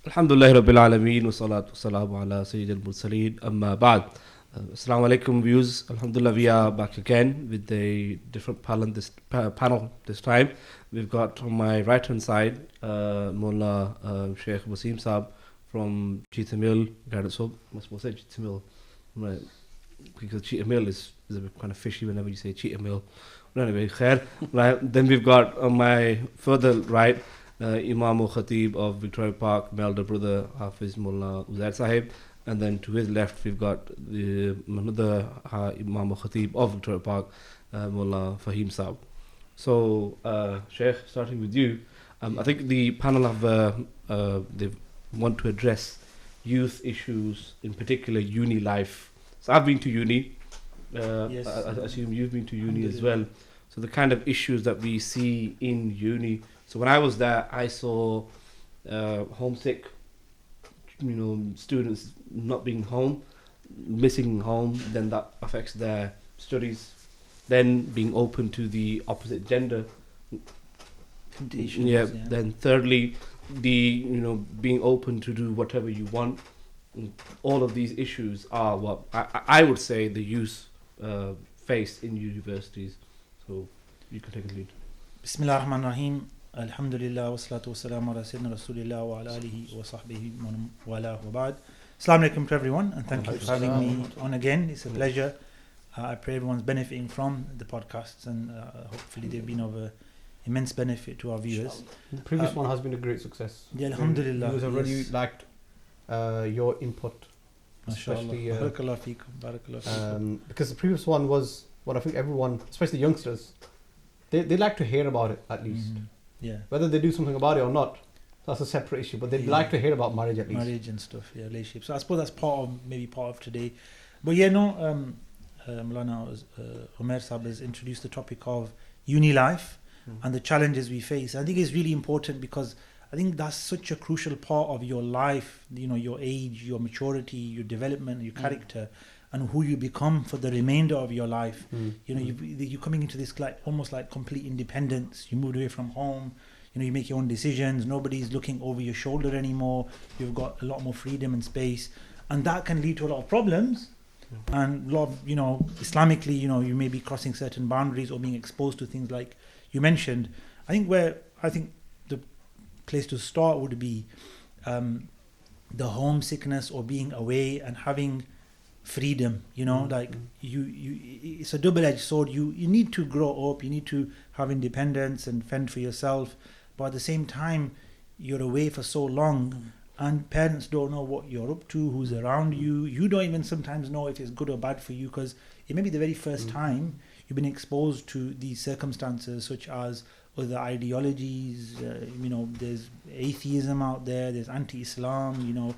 Alhamdulillah Rabbil Alameen wa salatu wassalamu ala Sayyidil Mursaleen amma ba'd. Assalamu alaikum viewers. Alhamdulillah, we are back again with a different panel this time. We've got on my right hand side Mullah Sheikh Waseem Saab from Cheetah Mill, Garrett Sub. I suppose say Cheetah Mill, right? Because Cheetah Mill is a bit kind of fishy whenever you say Cheetah Mill. But anyway, khair. Right. Then we've got on my further right Imam Khatib of Victoria Park, my elder brother Hafiz Mullah Ozair Sahib, and then to his left we've got another Imam Khatib of Victoria Park, Mullah Fahim Saab. So, Sheikh, starting with you, I think the panel they want to address youth issues, in particular uni life. So I've been to uni. Yes. I assume you've been to uni as well. So the kind of issues that we see in uni. So when I was there, I saw homesick, students not being home, missing home. Then that affects their studies. Then being open to the opposite gender conditions. Yeah. Then thirdly, being open to do whatever you want. All of these issues are what I would say the youth face in universities. So you can take a lead. Bismillah ar-Rahman ar-Rahim. Alhamdulillah wa salatu wa salam ala sayyidina Rasulillah wa ala alihi wa sahbihi wa ala wa ba'd. Assalamu alaikum to everyone, and thank you for having me on again. It's a pleasure. I pray everyone's benefiting from the podcasts, and hopefully they've been of immense benefit to our viewers. The previous one has been a great success. Yeah, alhamdulillah. Viewers have really liked your input. Especially Barakallah feekum, Barakallah feekum. Because the previous one was what I think everyone, especially youngsters, they like to hear about it at least. Mm-hmm. Yeah. Whether they do something about it or not, that's a separate issue. But they'd like to hear about marriage at least. Marriage and stuff, yeah, relationship. So I suppose that's part of today. But yeah, no, Maulana Omair Saab has introduced the topic of uni life and the challenges we face. I think it's really important because I think that's such a crucial part of your life, your age, your maturity, your development, your character, and who you become for the remainder of your life. You're coming into this almost like complete independence. You moved away from home. You make your own decisions. Nobody's looking over your shoulder anymore. You've got a lot more freedom and space, and that can lead to a lot of problems. And a lot of, Islamically, you may be crossing certain boundaries or being exposed to things like you mentioned. I think the place to start would be the homesickness or being away and having freedom. It's a double-edged sword. You need to grow up, you need to have independence and fend for yourself, but at the same time you're away for so long and parents don't know what you're up to, who's around you. You don't even sometimes know if it's good or bad for you, because it may be the very first time you've been exposed to these circumstances, such as other ideologies. There's atheism out there, there's anti-Islam,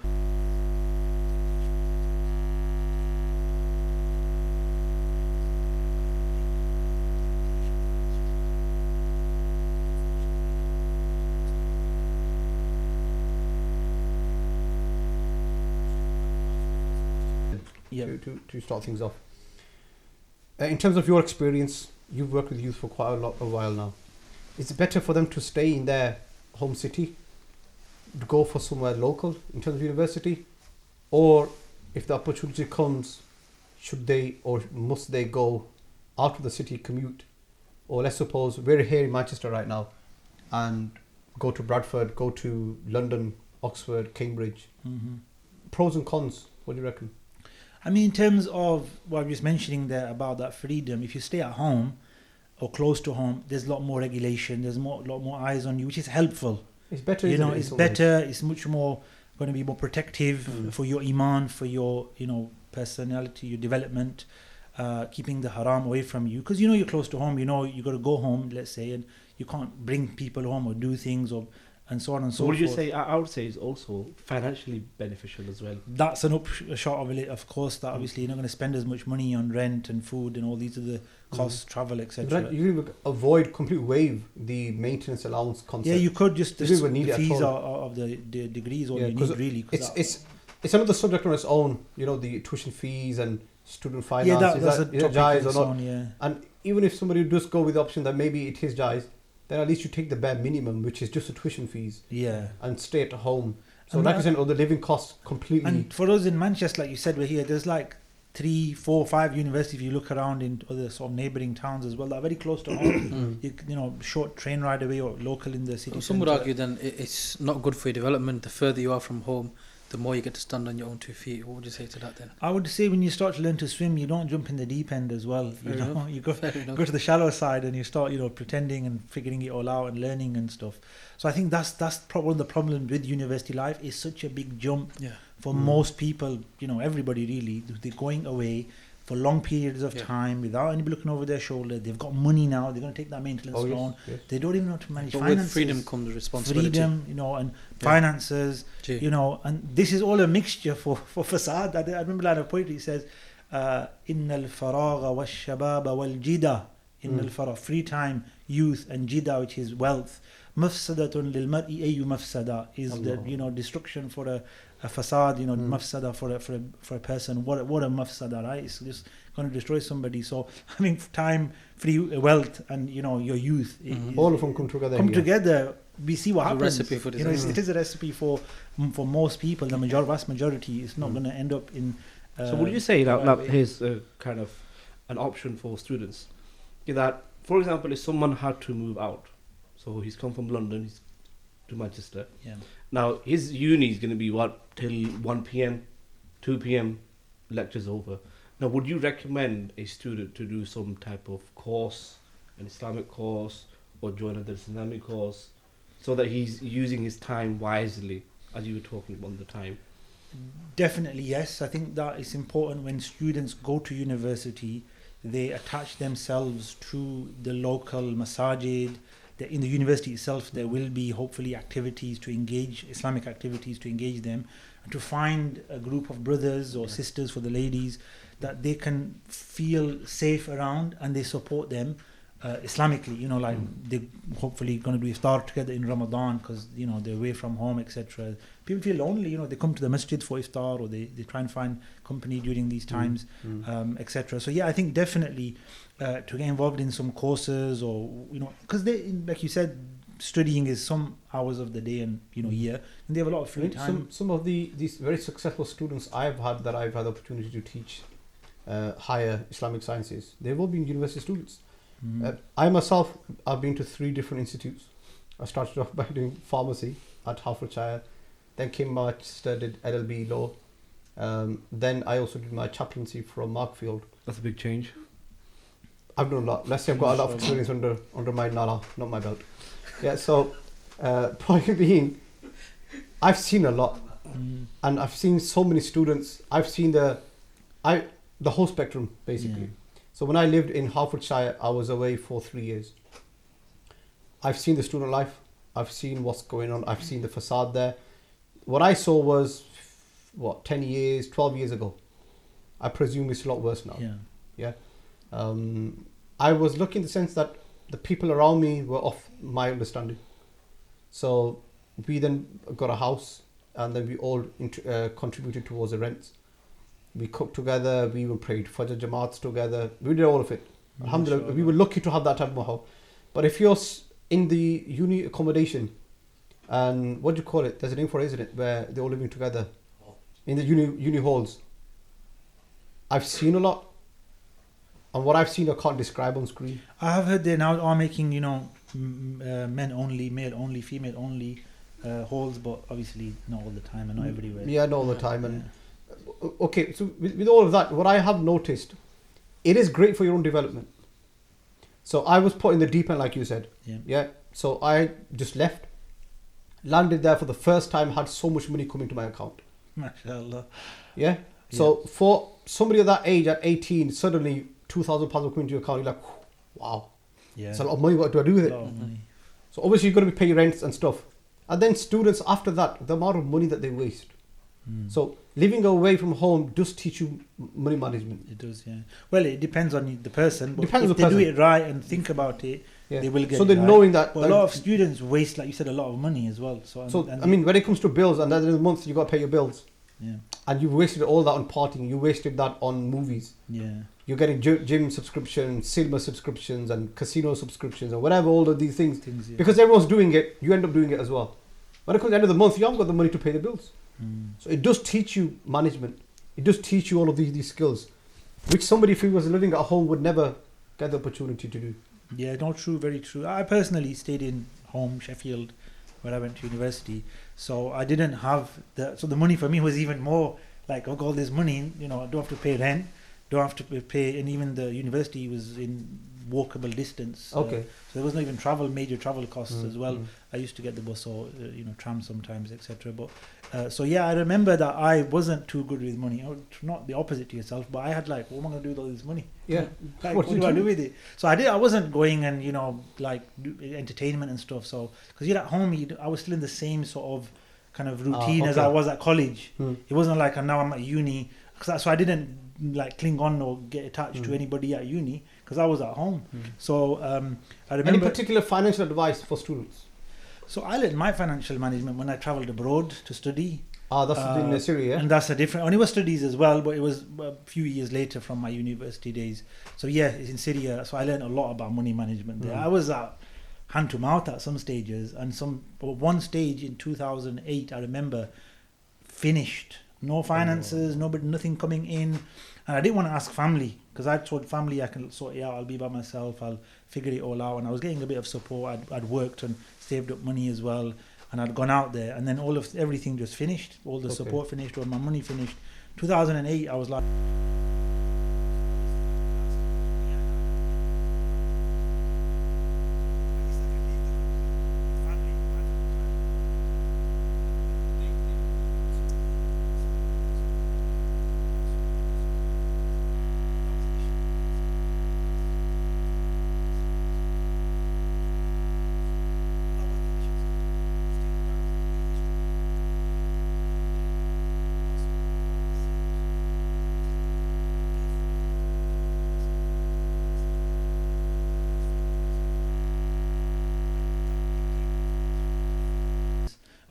To start things off. In terms of your experience, you've worked with youth for quite a while now. Is it better for them to stay in their home city, to go for somewhere local in terms of university, or if the opportunity comes, should they or must they go out of the city, commute? Or let's suppose we're here in Manchester right now and go to Bradford, go to London, Oxford, Cambridge. Pros and cons, what do you reckon? I mean, in terms of what I was mentioning there about that freedom, if you stay at home or close to home, there's a lot more regulation, there's a lot more eyes on you, which is helpful. It's better, it's better, it's much more going to be more protective for your iman, for your, personality, your development, keeping the haram away from you. Because you're close to home, you got to go home, let's say, and you can't bring people home or do things and so on and so forth. What would you say? I would say is also financially beneficial as well. That's an upshot of it, of course. That obviously you're not going to spend as much money on rent and food and all these other costs, travel, etc. You avoid completely waive the maintenance allowance concept. Yeah, you could just the fees of the degrees all you need really. It's another subject on its own. The tuition fees and student finance. Yeah, that's a topic jais or not? Own, yeah. And even if somebody does go with the option that maybe it is jais, then at least you take the bare minimum, which is just the tuition fees. Yeah. And stay at home. So 90% of the living costs completely. And for us in Manchester, like you said, we're here. There's like 3, 4, 5 universities. If you look around in other sort of neighbouring towns as well, that are very close to home. You know, short train ride away or local in the city. Some would argue then it's not good for your development. The further you are from home, the more you get to stand on your own 2 feet. What would you say to that then? I would say when you start to learn to swim, you don't jump in the deep end as well. You go to the shallow side and you start, you know, pretending and figuring it all out and learning and stuff. So I think that's probably the problem with university life. It's such a big jump for most people. You know, everybody really. They're going away for long periods of time without anybody looking over their shoulder. They've got money now. They're going to take that maintenance loan. Yes. They don't even know how to manage But finances. with freedom comes responsibility. Freedom, you know, and finances, you know, and this is all a mixture for facade. I remember line of poetry says, "Inna al-faragha wal-shababa wal-jida." Inna al-faragh, free time, youth, and jida, which is wealth. Mafsadatun lil mar'i ayu mafsada, is the, you know, destruction for a facade, you know, mafsada for a person. What a mafsada, right? It's just going to destroy somebody. So having time, free wealth, and, you know, your youth, all of them come together. Together. We see what happens. Recipe for you know, it is a recipe for most people. The vast majority is not going to end up in. So would you say now here's kind of an option for students, that, for example, if someone had to move out, so he's come from London, he's to Manchester. Yeah. Now his uni is going to be till 1 p.m, 2 p.m, lectures over. Now, would you recommend a student to do some type of course, an Islamic course, or join another Islamic course, so that he's using his time wisely, as you were talking about the time? Definitely yes. I think that it's important when students go to university, they attach themselves to the local masajid. In the university itself, there will be hopefully activities to engage, Islamic activities to engage them, and to find a group of brothers or sisters for the ladies that they can feel safe around, and they support them Islamically. You know, like they're hopefully going to do iftar together in Ramadan because, you know, they're away from home, etc. People feel lonely, you know, they come to the masjid for iftar, or they try and find company during these times, etc. So yeah, I think definitely to get involved in some courses, or, you know, because they, like you said, studying is some hours of the day and, you know, year, and they have a lot of free time. Some of these very successful students I've had the opportunity to teach higher Islamic sciences, they've all been university students. I myself, I've been to 3 different institutes. I started off by doing pharmacy at Hertfordshire, then came to Manchester, did LLB law, then I also did my chaplaincy from Markfield. That's a big change. I've done a lot. Let's say I've got a lot of experience under my nala, not my belt. Yeah, so point being, I've seen a lot, and I've seen so many students. I've seen the whole spectrum basically. So when I lived in Hertfordshire, I was away for 3 years. I've seen the student life. I've seen what's going on. I've seen the facade there. What I saw was 10 years, 12 years ago. I presume it's a lot worse now. Yeah. I was lucky in the sense that the people around me were of my understanding. So we then got a house, and then we all contributed towards the rents. We cooked together, we even prayed Fajr Jamaats together. We did all of it. Alhamdulillah, we were lucky to have that type of mahal. But if you're in the uni accommodation, and what do you call it? There's a name for it, isn't it? Where they're all living together. In the uni halls. I've seen a lot. And what I've seen, I can't describe on screen. I have heard they now are making, you know, men only, male only, female only halls, but obviously not all the time and not everywhere. Yeah, not all the time. And okay, so with all of that, what I have noticed, it is great for your own development. So I was put in the deep end, like you said. Yeah. So I just left, landed there for the first time, had so much money coming to my account. MashaAllah. Yeah. So for somebody of that age, at 18, suddenly £2,000 coming to your account, you're like, wow. Yeah. It's a lot of money. What do I do with it? So obviously you've got to be paying rents and stuff. And then students after that, the amount of money that they waste. So living away from home does teach you money management. It does, yeah. Well, it depends on the person. But Depends if on the they person. do it right and think about it, they will get so it they're right. knowing that. But a lot of students waste, like you said, a lot of money as well. I mean, when it comes to bills, and at the end of the month you got to pay your bills. Yeah. And you've wasted all that on partying. You wasted that on movies. Yeah. You're getting gym subscriptions, cinema subscriptions, and casino subscriptions, and whatever, all of these things. Because everyone's doing it, you end up doing it as well. When it comes to the end of the month, you haven't got the money to pay the bills. Mm. So it does teach you management. It does teach you all of these skills, which somebody, if he was living at home, would never get the opportunity to do. Yeah, no, true, very true. I personally stayed in home, Sheffield, where I went to university. So I didn't have so the money for me was even more like, I've got all this money, you know, I don't have to pay rent, don't have to pay, and even the university was in walkable distance. Okay. So there was not even major travel costs as well. I used to get the bus or tram sometimes, etc. But so yeah, I remember that I wasn't too good with money. Not the opposite to yourself, but I had like, what am I going to do with all this money? Yeah. Like, what do I do with it? So I wasn't going and like do entertainment and stuff. So because you're at home, I was still in the same sort of kind of routine as I was at college. It wasn't like now I'm at uni. So I didn't like cling on or get attached to anybody at uni because I was at home. So I remember. Any particular financial advice for students? So I learned my financial management when I travelled abroad to study. That's in Syria, yeah? And that's a different. Only was studies as well, but it was a few years later from my university days. So yeah, it's in Syria. So I learned a lot about money management there. I was at hand to mouth at some stages, and one stage in 2008, I remember, finished. No finances, nothing coming in, and I didn't want to ask family because I told family I can sort it out. I'll be by myself. I'll figure it all out. And I was getting a bit of support. I'd worked and saved up money as well, and I'd gone out there. And then everything just finished. All the support finished, all my money finished. 2008, I was like.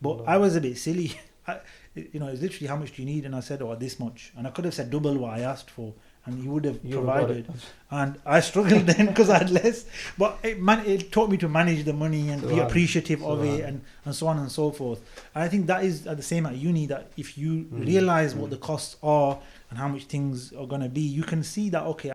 But I was a bit silly. It was literally, how much do you need? And I said, this much. And I could have said double what I asked for, and he would have provided. And I struggled then because I had less. But it taught me to manage the money and be appreciative of it and so on and so forth. And I think that is the same at uni, that if you realise what the costs are and how much things are going to be, you can see that, okay,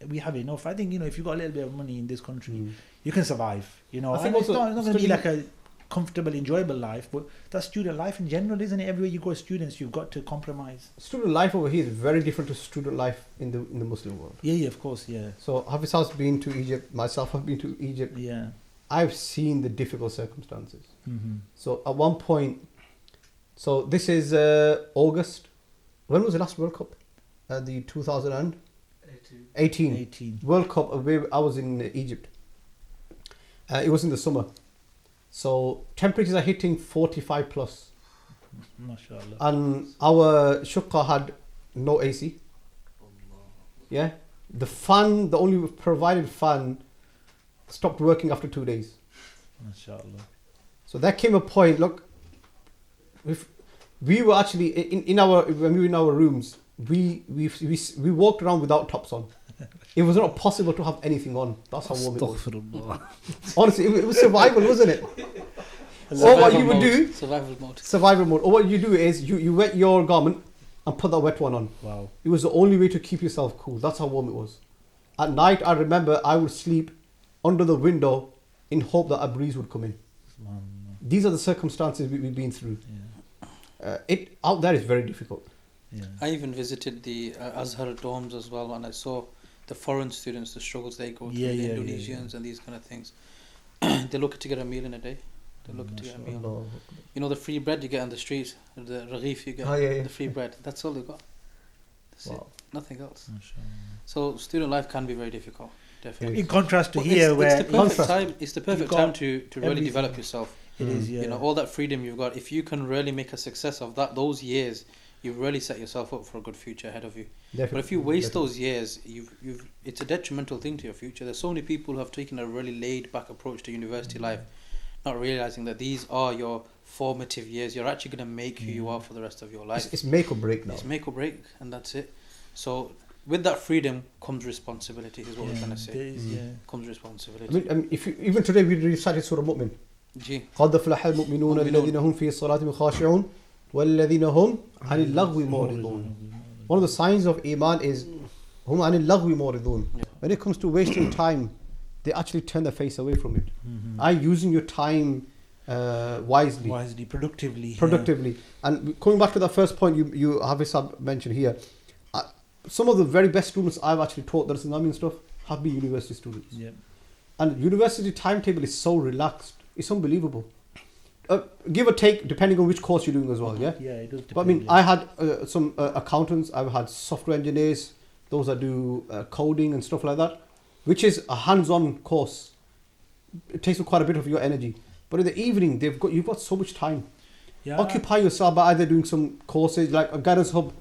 we have enough. I think, if you've got a little bit of money in this country, you can survive. I think it's not going to be like a comfortable, enjoyable life, but that's student life in general, isn't it? Everywhere you go as students, you've got to compromise. Student life over here is very different to student life in the Muslim world. Yeah, of course, yeah. So Hafiz has been to Egypt, myself have been to Egypt. Yeah. I've seen the difficult circumstances. So at one point, so this is August. When was the last World Cup? The 2018 World Cup. I was in Egypt. It was in the summer. So temperatures are hitting 45 plus. MashaAllah. And our shukka had no AC. Yeah. The fan, the only provided fan, stopped working after 2 days. MashaAllah. So there came a point, look, if we were actually when we were in our rooms, we walked around without tops on. It was not possible to have anything on. That's how warm it was. Honestly, it was survival, wasn't it? Or what you would do, survival mode. Or what you do is you wet your garment and put that wet one on. Wow. It was the only way to keep yourself cool. That's how warm it was. At night, I remember I would sleep under the window in hope that a breeze would come in. These are the circumstances we've been through. Yeah. It out there is very difficult. Yeah. I even visited the Azhar dorms as well, and I saw the foreign students, the struggles they go through, the Indonesians and these kind of things. They're lucky to get a meal in a day. They're lucky to get a meal. The free bread you get on the streets, the raghif you get, the free bread, that's all they got. That's it. Nothing else. So student life can be very difficult, definitely. In contrast to here, where it's the perfect time to really develop yourself. It is, yeah. All that freedom you've got, if you can really make a success of those years, you've really set yourself up for a good future ahead of you. But if you waste those years, it's a detrimental thing to your future. There's so many people who have taken a really laid back approach to university life, not realizing that these are your formative years. You're actually going to make who you are for the rest of your life. It's make or break now. It's make or break, and that's it. So with that freedom comes responsibility, is what we're trying to say. Comes responsibility. I mean, if even today we recited Surah Mu'min. قد أفلح المؤمنون الذين هم في صلاتهم خاشعون والذين هم عن اللغو معرضون. One of the signs of Iman is هم عن اللغو معرضون. When it comes to wasting time, they actually turn their face away from it. Are you using your time wisely, productively. And coming back to that first point you Hafiz mentioned here, some of the very best students I've actually taught that Islamic and stuff have been university students. And university timetable is so relaxed, it's unbelievable. Give or take depending on which course you're doing as well. It does depend. But I mean, I had some accountants, I've had software engineers, those that do coding and stuff like that, which is a hands-on course. It takes quite a bit of your energy. But in the evening, you've got so much time. Occupy yourself by either doing some courses, like a Guidance Hub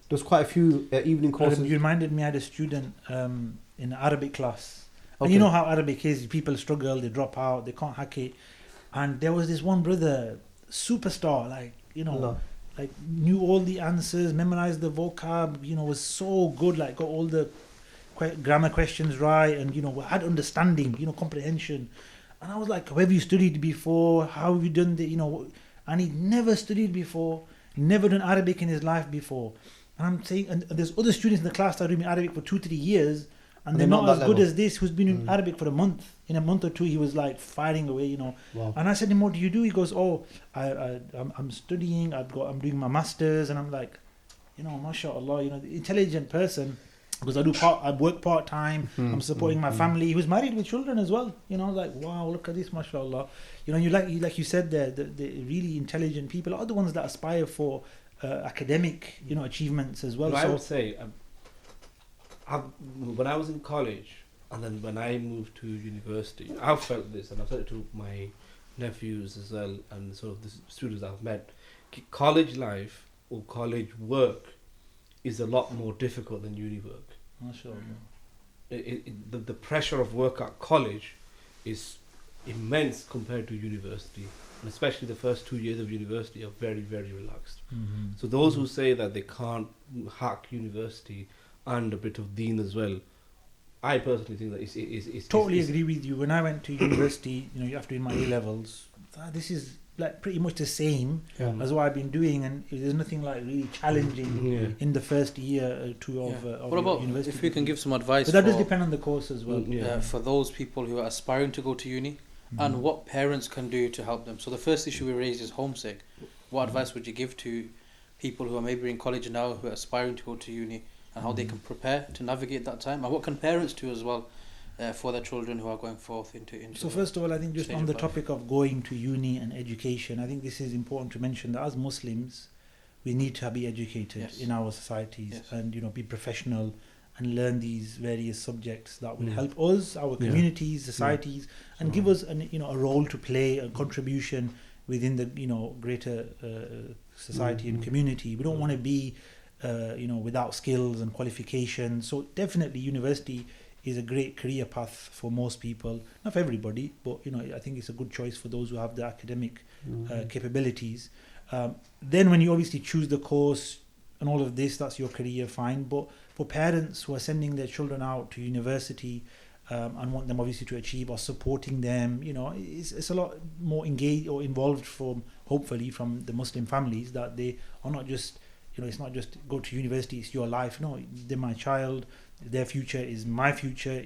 does quite a few evening courses. You reminded me, I had a student in Arabic class. And you know how Arabic is, people struggle, they drop out, they can't hack it. And there was this one brother, superstar, like knew all the answers, memorized the vocab, was so good, like got all the grammar questions right, and had understanding, comprehension. And I was like, have you studied before? How have you done the, and he'd never studied before, never done Arabic in his life before. And I'm saying, and there's other students in the class that are doing Arabic for 2-3 years, and they're not as good as this, who's been in Arabic for a month. In a month or two, he was like firing away, Wow. And I said to him, what do you do? He goes, I'm studying, I'm doing my masters. And I'm like, mashallah, the intelligent person, because I work part-time, I'm supporting my family. He was married with children as well. I was like, wow, look at this, mashallah. Like you said there, the really intelligent people are the ones that aspire for academic, achievements as well. I would say, when I was in college, and then when I moved to university, I felt this, and I've said it to my nephews as well, and sort of the students I've met. College life or college work is a lot more difficult than uni work. Mashallah. The pressure of work at college is immense compared to university, and especially the first 2 years of university are very, very relaxed. So those who say that they can't hack university and a bit of deen as well, I personally think that it's totally agree with you. When I went to university, after doing my A-levels, this is like pretty much the same as what I've been doing, and there's nothing like really challenging in the first year or two of what about university. If we can give some advice, but that does depend on the course as well. For those people who are aspiring to go to uni, and what parents can do to help them. So the first issue we raised is homesick. What advice would you give to people who are maybe in college now, who are aspiring to go to uni, and how they can prepare to navigate that time, and what can parents do as well for their children who are going forth into so first of all, I think just on the topic of going to uni and education, I think this is important to mention that as Muslims we need to be educated in our societies and be professional and learn these various subjects that will help us, our communities, societies, and give us a role to play, a contribution within the greater society and community. We don't want to be without skills and qualifications. So definitely university is a great career path for most people, not for everybody, but I think it's a good choice for those who have the academic capabilities. Then when you obviously choose the course and all of this, that's your career, fine. But for parents who are sending their children out to university and want them obviously to achieve, or supporting them, it's a lot more engaged or involved hopefully from the Muslim families, that they are not just it's not just go to university, it's your life. No, they're my child, their future is my future,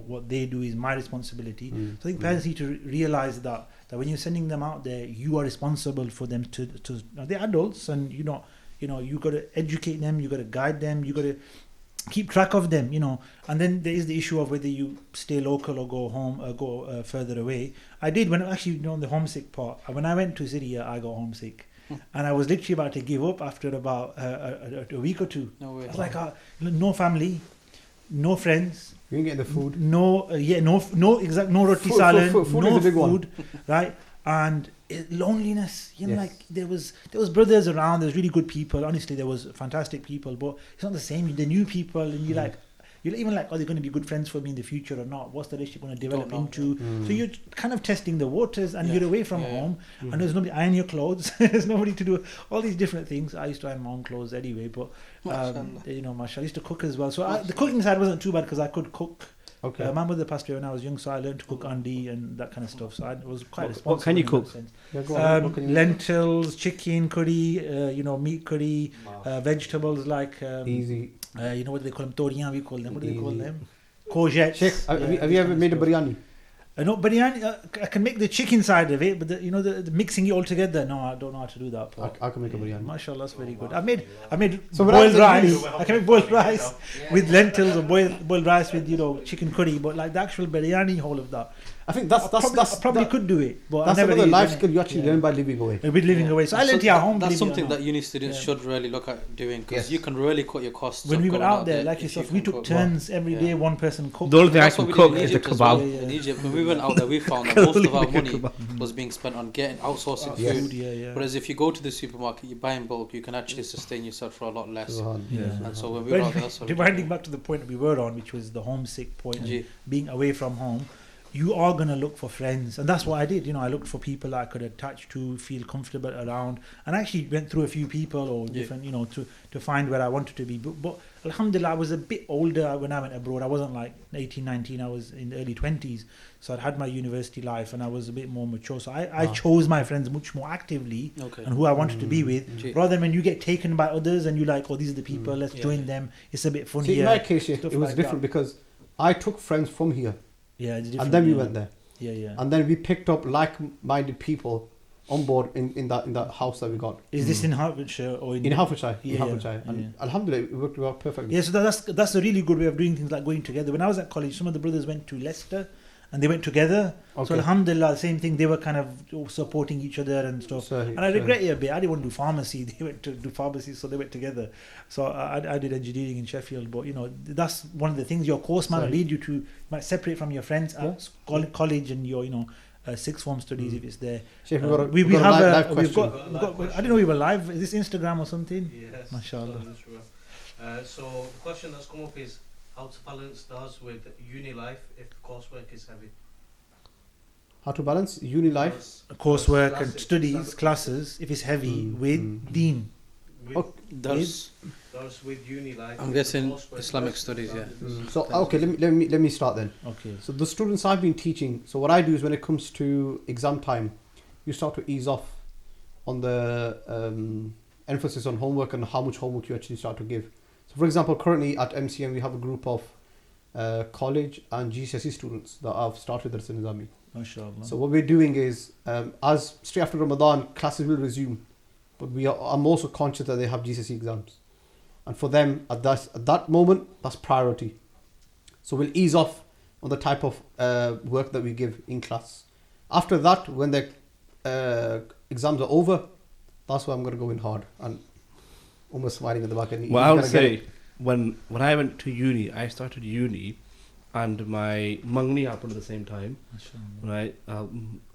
what they do is my responsibility. So I think parents need to realize that when you're sending them out there, you are responsible for them to they're adults, and you got to educate them, you got to guide them, you got to keep track of them, and then there is the issue of whether you stay local or go home or go further away. I did, when actually on the homesick part, when I went to Syria, I got homesick. And I was literally about to give up after about a week or two. No way. I was like, no family, no friends. You didn't get the food. No roti salad, food no is a big food, one. right? And loneliness. Like there was brothers around. There was really good people. Honestly, there was fantastic people, but it's not the same. The new people, and you're even like, are they going to be good friends for me in the future or not? What's the relationship going to develop into? So you're kind of testing the waters, and you're away from home, and there's nobody iron your clothes. There's nobody to do all these different things. I used to iron my own clothes anyway, but mashallah, I used to cook as well. So the cooking side wasn't too bad because I could cook Okay. My mother passed away when I was young, so I learned to cook andi and that kind of stuff. So I was quite responsible. What can you in cook? that sense. Yeah, go on. What can you- Lentils, chicken curry, meat curry, vegetables like Easy. what do they call them? Toriyan, we call them. What do they call Easy. them? Courgettes. Sheikh, have Yeah, you these ever kind of made a stuff. biryani? No, biryani. I can make the chicken side of it, but the mixing it all together. No, I don't know how to do that. Part. I can make a biryani. Mashallah, that's very good. I made So when I was boiled in rice. uni- I can make boiled rice with lentils or boiled rice with chicken curry. But like the actual biryani, whole of that. I think that's I probably could do it, but I that's never another really life done it. skill you actually Yeah. learn by living away. A bit living away. So I learned it at home. That's believe it or something not. that uni students Yeah. should really look at doing, because Yes. you can really cut your costs. When of we went going out there, like if yourself, you we can took cook. turns every Yeah. day. One person cooked. The only thing I That's can what we cook did in is the Egypt as well. kebab. Yeah. In Egypt, when we went out there, we found that most of our money kebab. was being spent on getting outsourcing Yes. food. Yeah. Whereas if you go to the supermarket, you buy in bulk, you can actually sustain yourself for a lot less. Yeah. And so when we were out there, that's what we Reminding did. back to the point we were on, which was the homesick point, and Gee. being away from home, you are going to look for friends. And that's what I did. I looked for people that I could attach to, feel comfortable around. And I actually went through a few people or different, to find where I wanted to be. But alhamdulillah, I was a bit older when I went abroad. I wasn't like 18, 19. I was in the early 20s. So I'd had my university life and I was a bit more mature. So I chose my friends much more actively Okay. and who I wanted to be with. Gee. Rather than when you get taken by others and you like, oh, these are the people, let's Yeah. join them. It's a bit funnier. See, in my case, Sheikh, stuff it was like different that. because I took friends from here Yeah, it's and different, then we yeah. went there. Yeah. And then we picked up like-minded people on board in that house that we got Is this in Hertfordshire or in Hertfordshire. Yeah, in Hertfordshire. And yeah. alhamdulillah, it worked out perfectly. Yeah, so that's a really good way of doing things, like going together. When I was at college, some of the brothers went to Leicester and they went together. So Okay. alhamdulillah, same thing. They were kind of supporting each other and stuff. Sorry, And I sorry. regret it a bit. I didn't want to do pharmacy. They went to do pharmacy, so they went together. So I did engineering in Sheffield. But that's one of the things. Your course might Sorry. lead you to might separate from your friends at college and your sixth form studies if it's there. Sheikh, we've got a, we we've got have a live we've question. got I didn't know we were live. Is this Instagram or something? Yes. Mashallah. So the question that's come up is how to balance those with uni life if coursework is heavy. How to balance uni life? Coursework and studies, classes, if it's heavy, with deen. With, Okay. That's, those with uni life. I'm if guessing coursework Islamic versus studies, yeah. classes. So okay, let me start then. Okay. So the students I've been teaching, so what I do is when it comes to exam time, you start to ease off on the emphasis on homework and how much homework you actually start to give. So for example, currently at MCM we have a group of college and GCSE students that have started their Nizami. MashaAllah. So what we're doing is, as straight after Ramadan, classes will resume, but I'm also conscious that they have GCSE exams, and for them at that moment that's priority. So we'll ease off on the type of work that we give in class. After that, when the exams are over, that's where I'm going to go in hard and almost smiling at the back. And Well, I would say when I went to uni, I started uni, and my mangni happened at the same time, MashaAllah. right?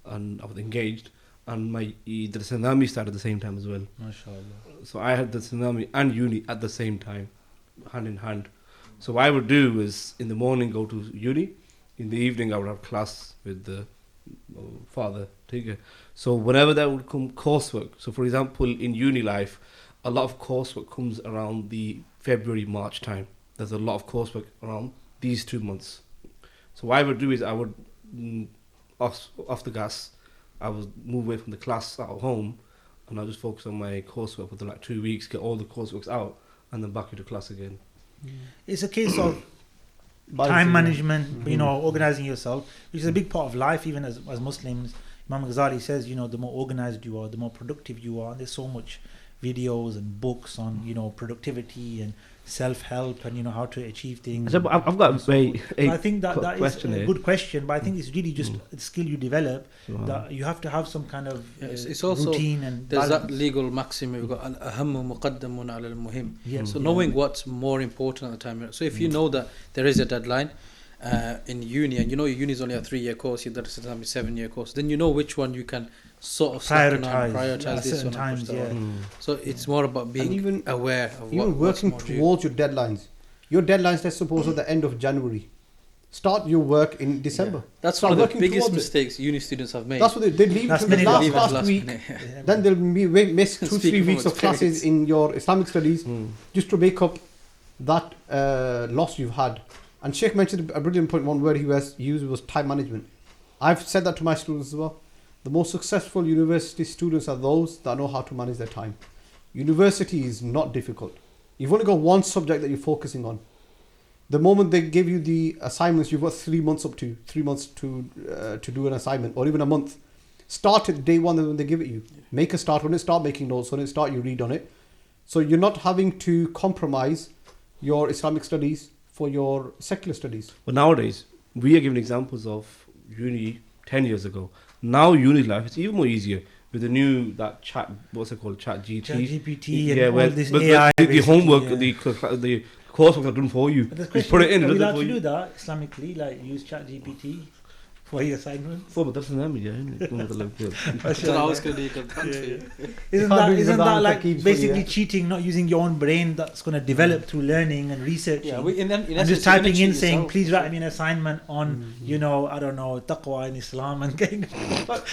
And I was engaged, and the tsunami started at the same time as well. MashaAllah. So I had the tsunami and uni at the same time, hand in hand. So what I would do is in the morning go to uni, in the evening I would have class with the father. So whenever there would come coursework, so for example in uni life, a lot of coursework comes around the February, March time. There's a lot of coursework around these 2 months. So what I would do is I would off the gas, I would move away from the class at home, and I'll just focus on my coursework within like 2 weeks, get all the courseworks out, and then back into class again. It's a case of Balancing. time management, organizing yourself, which is a big part of life, even as Muslims. Imam Ghazali says, the more organized you are, the more productive you are. There's so much videos and books on, productivity and self-help and, how to achieve things. I've got I think that is question a here. good question, but I think it's really just a skill you develop, Wow. that you have to have some kind of it's also routine and there's balance. that legal maxim we've got al-ahammu muqaddamun ala al-muhim. Yeah. So Yeah. knowing what's more important at the time. So if you know that there is a deadline in uni, and uni is only a 3-year course, you've got to a 7-year course, then you know which one you can sort of slacken on, prioritize at this certain one and push times. that Yeah. one. So it's more about being even- aware of Even what's working more due. towards your deadlines. Your deadlines, let's suppose, at the end of January. Start your work in December. Yeah. That's Start one of the working biggest towards it. mistakes uni students have made. That's what they leave Last to the minute. last, Leave it last last week. minute. Then they'll miss 2-3 Speaking weeks from of classes experience. in your Islamic studies just to make up that loss you've had And Sheikh mentioned a brilliant point. One word he used was time management. I've said that to my students as well. The most successful university students are those that know how to manage their time. University is not difficult. You've only got one subject that you're focusing on. The moment they give you the assignments, you've got 3 months to do an assignment, or even a month. Start at day one when they give it you. Make a start on it, start making notes on it, start you read on it. So you're not having to compromise your Islamic studies for your secular studies. But nowadays, we are giving examples of uni 10 years ago. Now uni life is even more easier with the new what's it called, ChatGPT and yeah, all this AI. The homework, the coursework are done for you. But You put it in. Are we does it allowed for to you. do that Islamically, like use ChatGPT for your assignments? For that's an media, isn't it? So I was going to do content for you. Isn't that like basically yeah. cheating, not using your own brain that's going to develop through learning and researching? Yeah, in and essence, just you're gonna typing cheat in saying, yourself. please write me an assignment on, I don't know, taqwa in Islam, and getting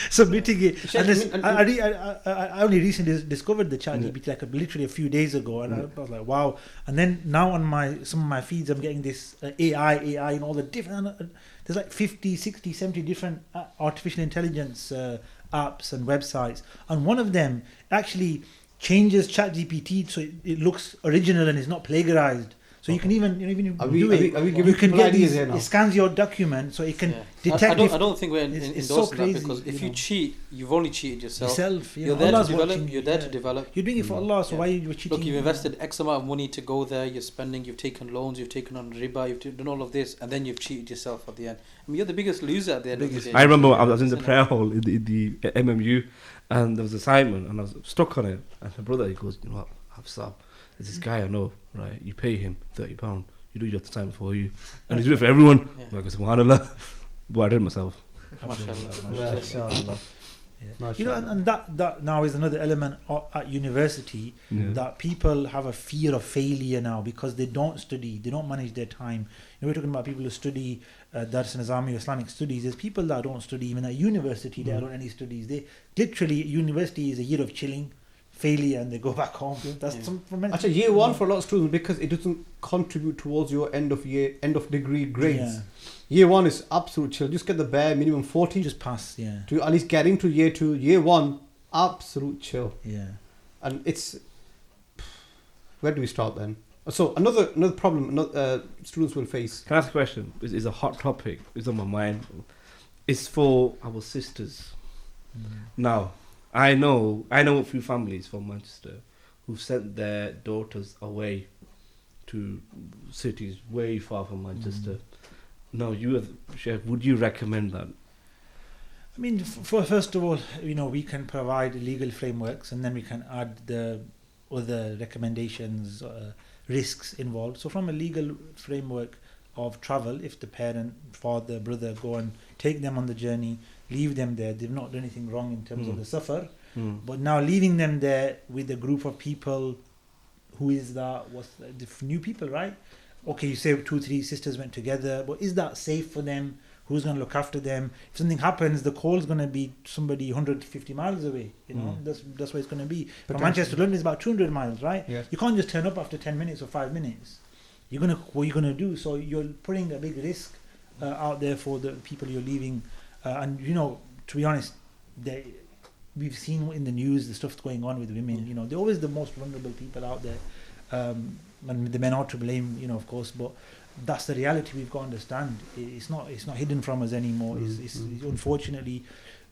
submitting it. And this, I only recently discovered the ChatGPT like literally a few days ago, and I was like, wow. And then now on some of my feeds, I'm getting this AI, and all the different. There's like 50, 60, 70 different artificial intelligence apps and websites, and one of them actually changes ChatGPT so it looks original and is not plagiarized. So you can even you can get these. It scans your document so it can detect. I don't think we're endorsing so that, crazy, because if you cheat, you've only cheated yourself. You're there Allah's to develop. watching, You're there to develop. You're doing it for Allah, so why are you cheating? Look, you've invested X amount of money to go there. You're spending. You've taken loans. You've taken on riba. You've done all of this, and then you've cheated yourself at the end. I mean, you're the biggest loser at the end of the day. I remember I was in the prayer hall in the MMU, and there was an assignment, and I was stuck on it. And my brother, he goes, you know what, Hafiz, there's this guy I know, right? You pay him £30. You do your time for you, and he's doing it for everyone. Yeah. Like, subhanallah, but I did it myself. MashaAllah. And that now is another element at university, that people have a fear of failure now because they don't study, they don't manage their time. We're talking about people who study Dars Nizami Islamic studies. There's people that don't study even at university, they don't any studies. They literally, university is a year of chilling, failure, and they go back home. That's actually year one for a lot of students, because it doesn't contribute towards your end of degree grades. Yeah. Year one is absolute chill. Just get the bare minimum 40. Just pass, to at least get into year two. Year one, absolute chill. Yeah. And it's, where do we start then? So another problem students will face. Can I ask a question? It's a hot topic. It's on my mind. It's for our sisters. Now, I know a few families from Manchester who've sent their daughters away to cities way far from Manchester. Now, you as Sheikh, would you recommend that? I mean, first of all, we can provide legal frameworks, and then we can add the other recommendations, risks involved. So from a legal framework of travel, if the parent, father, brother go and take them on the journey, leave them there, they've not done anything wrong in terms of the safar, but now leaving them there with a group of people, who is that? What's the new people, right? Okay, you say 2-3 sisters went together, but is that safe for them? Who's going to look after them? If something happens, the call's going to be somebody 150 miles away. That's what it's going to be. From Manchester to London is about 200 miles, right? Yes. You can't just turn up after 10 minutes or 5 minutes. What are you going to do? So you're putting a big risk out there for the people you're leaving. And to be honest, we've seen in the news the stuff going on with women. They're always the most vulnerable people out there. And the men are to blame, of course, but that's the reality we've got to understand. It's not hidden from us anymore. It's unfortunately,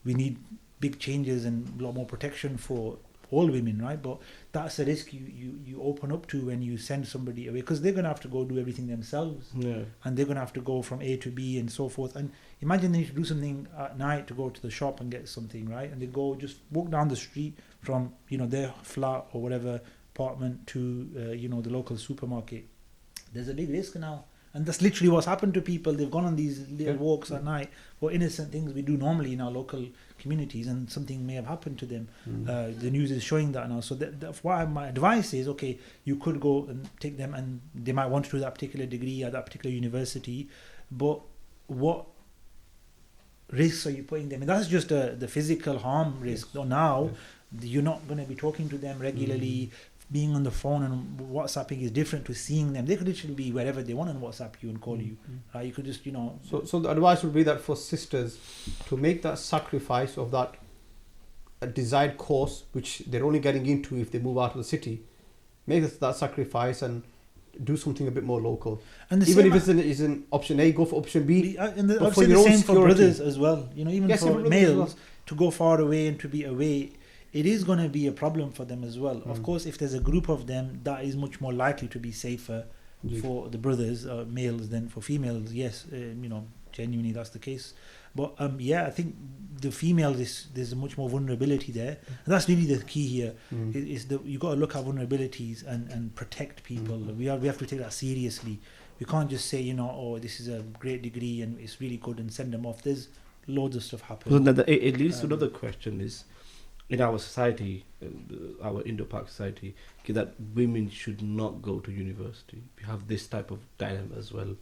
we need big changes and a lot more protection for all women, right? But that's a risk you open up to when you send somebody away, because they're going to have to go do everything themselves, and they're going to have to go from A to B and so forth. And imagine they need to do something at night, to go to the shop and get something, right? And they just walk down the street from their flat or whatever apartment to the local supermarket. There's a big risk now, and that's literally what's happened to people. They've gone on these little walks at night for innocent things we do normally in our local communities, and something may have happened to them. The news is showing that now. So that's why my advice is, okay, you could go and take them, and they might want to do that particular degree at that particular university, but what risks are you putting them in? That's just the physical harm risk. Now You're not going to be talking to them regularly. Being on the phone and WhatsApping is different to seeing them. They could literally be wherever they want and WhatsApp you and call you. You could just, So the advice would be that for sisters to make that sacrifice of that desired course, which they're only getting into if they move out of the city, make that sacrifice and do something a bit more local. And even if it isn't option A, go for option B. And but I'd for say your the own same for security. brothers as well. Even Yes, for brothers as males, well. to go far away and to be away, it is going to be a problem for them as well. Of course, if there's a group of them, that is much more likely to be safer for the brothers, males, than for females. Yes, genuinely that's the case. But I think the females, there's much more vulnerability there. And that's really the key here. Is that you got to look at vulnerabilities and protect people. We have to take that seriously. We can't just say, this is a great degree and it's really good and send them off. There's loads of stuff happening. So it leads to another question is, in our society, our Indo-Pak society, that women should not go to university. We have this type of dilemma as well.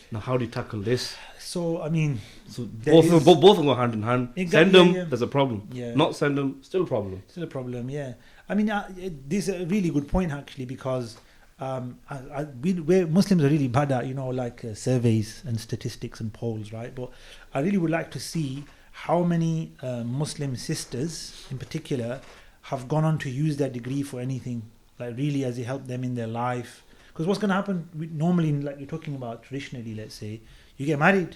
Now, how do you tackle this? So both of them go hand in hand. Send them, there's a problem. Yeah. Not send them, still a problem. Still a problem, yeah. I mean, this is a really good point actually, because we're Muslims are really bad at surveys and statistics and polls, right? But I really would like to see how many Muslim sisters in particular have gone on to use their degree for anything, like really has it helped them in their life. Because what's going to happen normally, like you're talking about traditionally, let's say you get married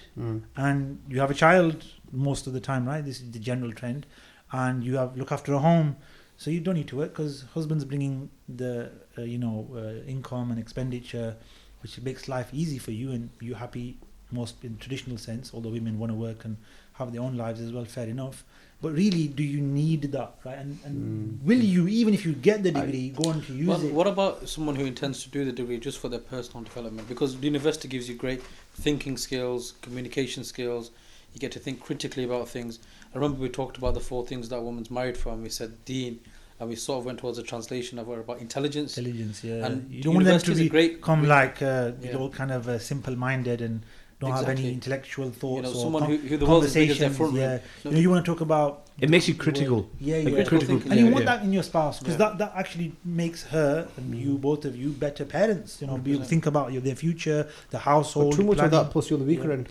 and you have a child most of the time, right? This is the general trend. And you look after a home, so you don't need to work because husband's bringing the income and expenditure, which makes life easy for you and you're happy most in traditional sense, although women want to work and have their own lives as well, fair enough. But really, do you need that, right? And will you, even if you get the degree, go on to use it? What about someone who intends to do the degree just for their personal development? Because the university gives you great thinking skills, communication skills. You get to think critically about things. I remember we talked about the 4 things that a woman's married for, and we said deen, and we sort of went towards a translation of about intelligence. Intelligence, yeah. And you don't want them to be all kind of simple-minded and don't have any intellectual thoughts or someone who the world is big as their front room. You want to talk about... It makes you critical. Critical. And you want that in your spouse, because that actually makes her and you, both of you, better parents. Think about their future, the household. But too much of that puts you on the weaker end.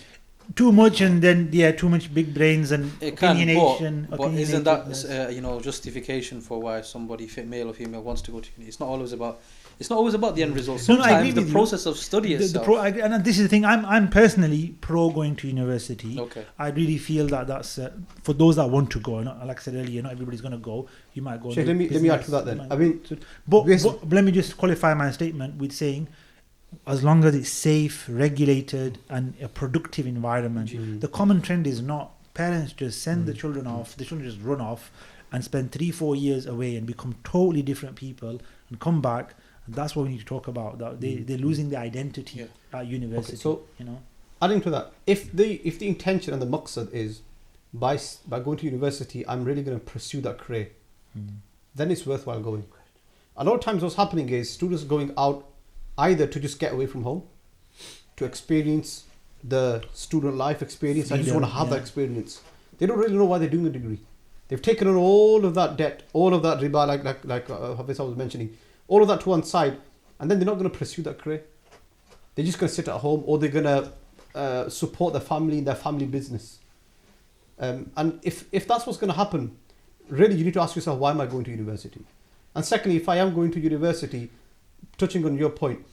Too much, and then too much big brains and opinionation. But isn't that justification for why somebody, male or female, wants to go to uni? It's not always about the end result. Sometimes the process of study itself. And this is the thing. I'm personally pro going to university. Okay. I really feel that's for those that want to go. Like I said earlier, not everybody's going to go. You might go. Sheikh, let me add to that then. But let me just qualify my statement with saying, as long as it's safe, regulated, and a productive environment. The common trend is not parents just send the children off. The children just run off and spend 3-4 years away and become totally different people and come back. And that's what we need to talk about. That they're losing their identity at university. Okay, so adding to that, if the intention and the maqsad is by going to university, I'm really going to pursue that career, then it's worthwhile going. A lot of times what's happening is students going out either to just get away from home, to experience the student life experience. I just want to have that experience. They don't really know why they're doing a degree. They've taken on all of that debt, all of that riba, like Hafiz was mentioning, all of that to one side, and then they're not going to pursue that career. They're just going to sit at home, or they're going to support their family in their family business. And if that's what's going to happen, really you need to ask yourself, why am I going to university? And secondly, if I am going to university, touching on your point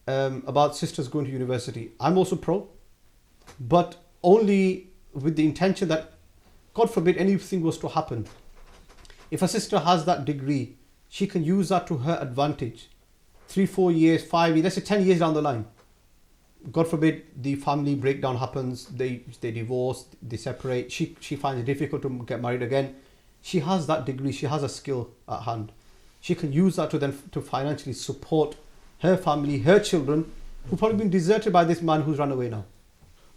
about sisters going to university, I'm also pro, but only with the intention that, God forbid, anything was to happen. If a sister has that degree, she can use that to her advantage. 3-4 years, 5 years, let's say 10 years down the line. God forbid the family breakdown happens, they divorce, they separate, she finds it difficult to get married again. She has that degree, she has a skill at hand. She can use that to financially support her family, her children, who've probably been deserted by this man who's run away now.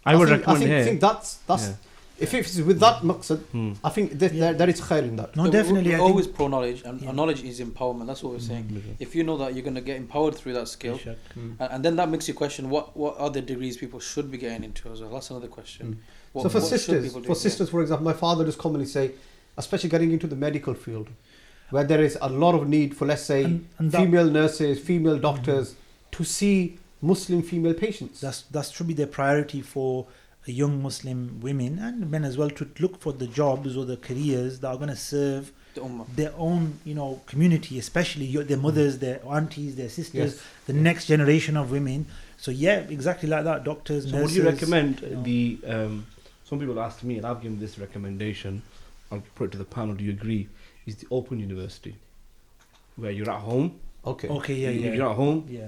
I think that's if it's with that maqsad, I think there is khair in that. No, definitely. We're always pro knowledge, and knowledge is empowerment. That's what we're saying. If you know that you're going to get empowered through that skill, and then that makes you question what other degrees people should be getting into as well. That's another question. So for sisters, for example, my father just commonly say, especially getting into the medical field, where there is a lot of need for, let's say, and that- female nurses, female doctors, to see Muslim female patients. That should be their priority for young Muslim women and men as well, to look for the jobs or the careers that are going to serve The ummah. their own, community, especially their mothers, their aunties, their sisters, Yes. the next generation of women. So yeah, exactly like that. Doctors, So nurses. would you recommend you know. the? Some people asked me, and I've given this recommendation. I'll put it to the panel. Do you agree? Is the open university, where you're at home. Okay. Okay, yeah, If yeah. you're at home, Yeah.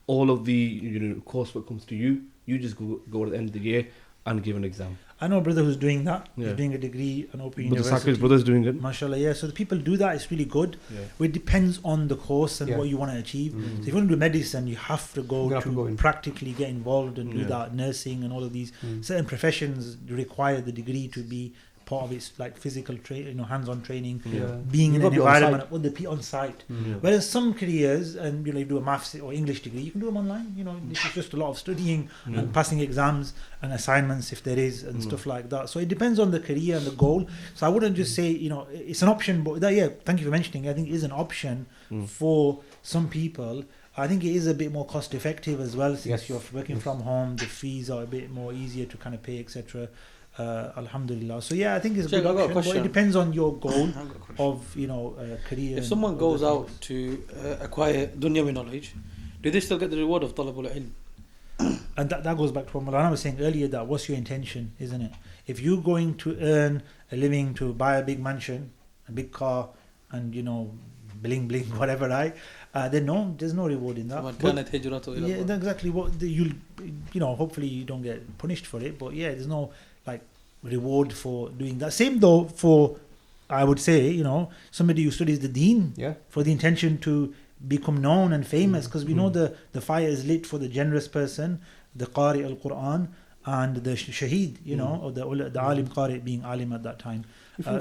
all of the coursework comes to you. You just go at the end of the year and give an exam. I know a brother who's doing that. Yeah. He's doing a degree an open But the university. Sakri's brother's doing it. Mashallah, yeah. So the people do that. It's really good. Yeah. Well, it depends on the course and Yeah. what you want to achieve. Mm. So if you want to do medicine, you have to go You have to to go in. practically get involved and do Yeah. that. Nursing and all of these Mm. certain professions require the degree to be part of its like physical hands-on training, Yeah. being You've in got an to be on environment site. with the on site. Mm. Yeah. Whereas some careers, and you do a maths or English degree, you can do them online. This is just a lot of studying Yeah. and passing exams and assignments if there is and stuff like that. So it depends on the career and the goal. So I wouldn't just say it's an option, but thank you for mentioning. I think it is an option Mm. for some people. I think it is a bit more cost effective as well, since Yes. you're working Yes. from home. The fees are a bit more easier to kind of pay, etc. Alhamdulillah. So yeah, I think it's a Sheikh, good I've got a option, but question. it depends on your goal I've got a question. of career. If and someone other goes out things. to acquire dunyawi knowledge, do they still get the reward of talabul ilm? And that goes back to what Malana was saying earlier, that what's your intention, isn't it? If you're going to earn a living to buy a big mansion, a big car, and bling bling, whatever, right? Then no, there's no reward in that. فَمَنْ But- كَانَتْ هِجْرَتُهُ إِلَى yeah, اللَّهِ. that's exactly what you'll hopefully you don't get punished for it, but yeah, there's no like reward for doing that. Same though for, I would say, somebody who studies the deen Yeah. for the intention to become known and famous, because we know the fire is lit for the generous person, the Qari al-Quran, and the Shaheed, or the Alim Qari being Alim at that time.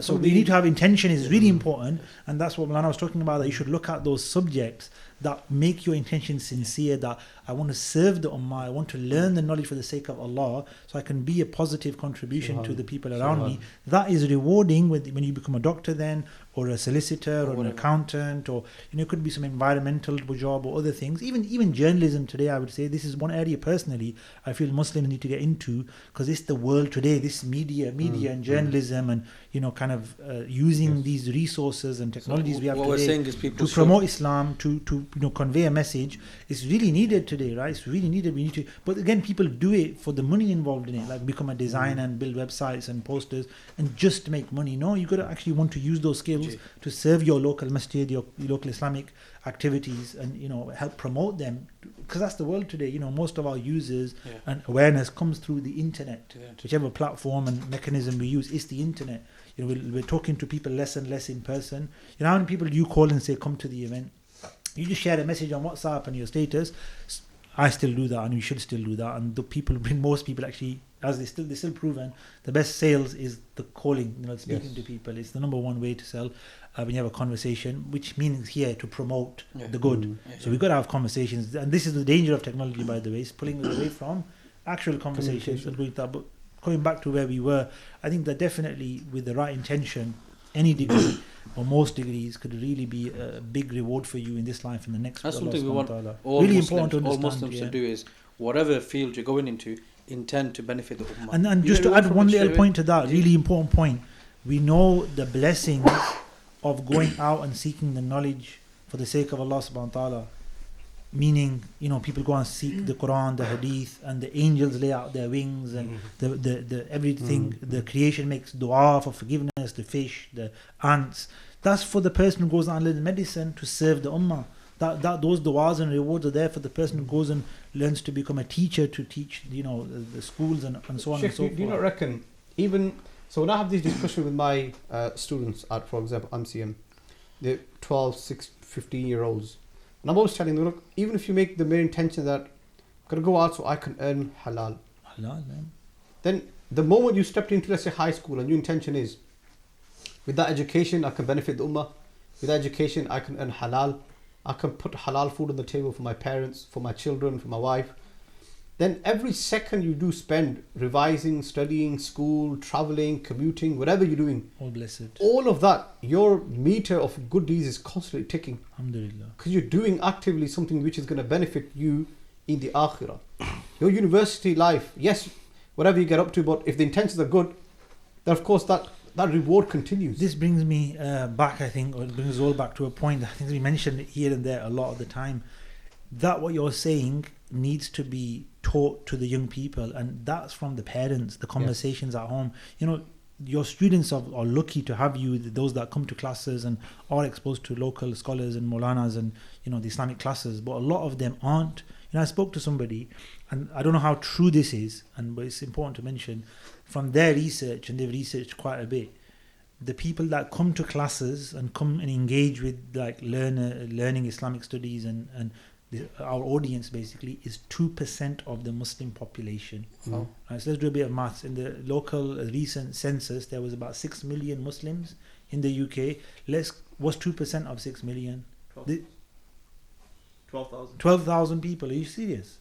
So we need to have intention is really important, and that's what Malana was talking about, that you should look at those subjects that make your intention sincere, that I want to serve the Ummah, I want to learn the knowledge for the sake of Allah, so I can be a positive contribution to the people around me. That is rewarding when you become a doctor then, or a solicitor, or an accountant, or it could be some environmental job or other things. Even journalism today, I would say this is one area personally I feel Muslims need to get into, because it's the world today, this media and journalism, and kind of using these resources and technologies we have what today we're saying is people to promote Islam, to convey a message. It's really needed today, right? It's really needed. We need to, but again, people do it for the money involved in it, like become a designer and build websites and posters and just to make money. No, you got to actually want to use those skills to serve your local masjid, your local Islamic activities, and help promote them, because that's the world today. Most of our users and awareness comes through the internet. Whichever platform and mechanism we use, it's the internet. We're talking to people less and less in person. How many people do you call and say come to the event? You just share a message on WhatsApp and your status. I still do that, and you should still do that. And most people actually, as they still proven, the best sales is the calling, speaking to people. It's the number one way to sell when you have a conversation, which means here to promote the good. So we've got to have conversations, and this is the danger of technology, by the way, is pulling us away from actual conversations and doing that. But coming back to where we were, I think that definitely with the right intention, any degree or most degrees could really be a big reward for you in this life and the next. That's Allah something we subhanahu want wa ta'ala. all Really Muslims, important to all understand. Muslims to do is whatever field you're going into, intend to benefit the Ummah. And just to add one little point to that, really important point, we know the blessings of going out and seeking the knowledge for the sake of Allah subhanahu wa ta'ala. Meaning, people go and seek the Quran, the Hadith, and the angels lay out their wings, and the everything, the creation makes dua for forgiveness, the fish, the ants. That's for the person who goes out and learns medicine to serve the Ummah. Those du'as and rewards are there for the person who goes and learns to become a teacher, to teach, the schools and so on Sheikh, and so forth. do you not reckon, so when I have this discussion with my students at, for example, MCM, they're 12, 6, 15-year-olds, and I'm always telling them, look, even if you make the main intention that I'm going to go out so I can earn halal, then the moment you stepped into, let's say, high school, and your intention is, with that education, I can benefit the Ummah, with that education, I can earn halal, I can put halal food on the table for my parents, for my children, for my wife. then every second you do spend revising, studying, school, traveling, commuting, whatever you're doing, All blessed. all of that, your meter of good deeds is constantly ticking. Alhamdulillah. Because you're doing actively something which is going to benefit you in the akhirah. Your university life, yes, whatever you get up to, but if the intentions are good, then of course that reward continues. This brings me back, I think, or it brings us all back to a point. I think we mentioned it here and there a lot of the time. That what you're saying needs to be taught to the young people, and that's from the parents, the conversations at home. You know, your students are lucky to have you, those that come to classes and are exposed to local scholars and Maulanas and, you know, the Islamic classes, but a lot of them aren't. You know, I spoke to somebody, and I don't know how true this is, but it's important to mention, from their research, and they've researched quite a bit, the people that come to classes and come and engage with like learning Islamic studies and our audience basically is 2% of the Muslim population. Oh. Right, so let's do a bit of maths. In the local recent census, there was about 6 million Muslims in the UK. What's 2% of 6 million? 12,000. 12,000 people. Are you serious?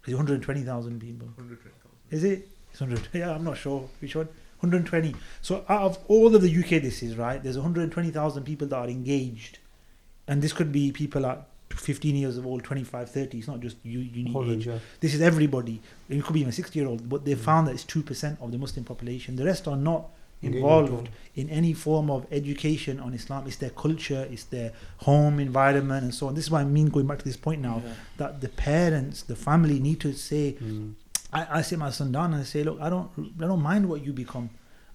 It's 120,000 people. 120,000. Is it? It's 100. Yeah, I'm not sure which one. 120. So out of all of the UK, this is right. There's 120,000 people that are engaged, and this could be people at 15 years old, 25, 30. It's not just unique age. Yeah. This is everybody. It could be even a 60-year-old. But they found that it's 2% of the Muslim population. The rest are not involved in any form of education on Islam. It's their culture, it's their home environment, and so on. This is what I mean, going back to this point now, that the parents, the family need to say, I sit my son down and I say, look, I don't mind what you become.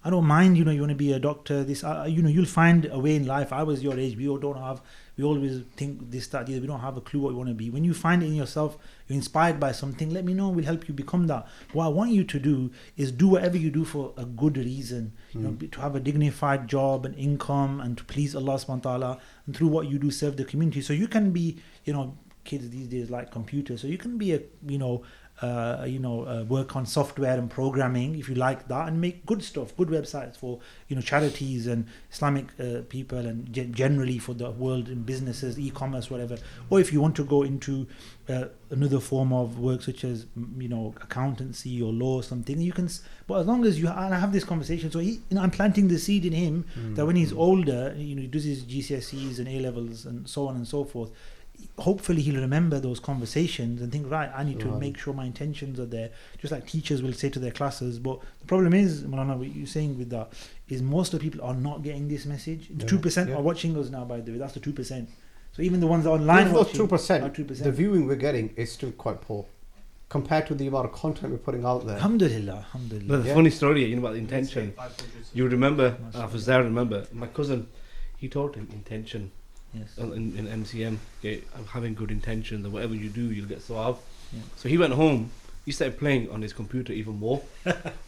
I don't mind, you know, you want to be a doctor, this, you know, you'll find a way in life. I was your age, we always think this, that, we don't have a clue what we want to be. When you find it in yourself, you're inspired by something, let me know, we'll help you become that. What I want you to do is do whatever you do for a good reason, you know, to have a dignified job and income and to please Allah subhanahu wa ta'ala, and through what you do serve the community. So you can be, you know, kids these days like computers, so you can be work on software and programming if you like that, and make good stuff, good websites for, you know, charities and Islamic people, and generally for the world in businesses, e-commerce, whatever. Or if you want to go into another form of work such as, you know, accountancy or law or something, you can. But as long as you and I have this conversation, so I'm planting the seed in him that when he's older, you know, he does his GCSEs and A levels and so on and so forth. Hopefully he'll remember those conversations and think, right, I need to make sure my intentions are there, just like teachers will say to their classes. But the problem is, Malana, what you're saying with that is most of the people are not getting this message. 2% are watching us now, by the way. That's the 2%. So even the ones online watching 2%, the viewing we're getting is still quite poor compared to the amount of content we're putting out there. Alhamdulillah. But the funny story, you know, about the intention. You remember, Ozair, remember, my cousin, he taught him intention. Yes. In MCM, having good intentions, and whatever you do, you'll get sawab. So he went home, he started playing on his computer even more.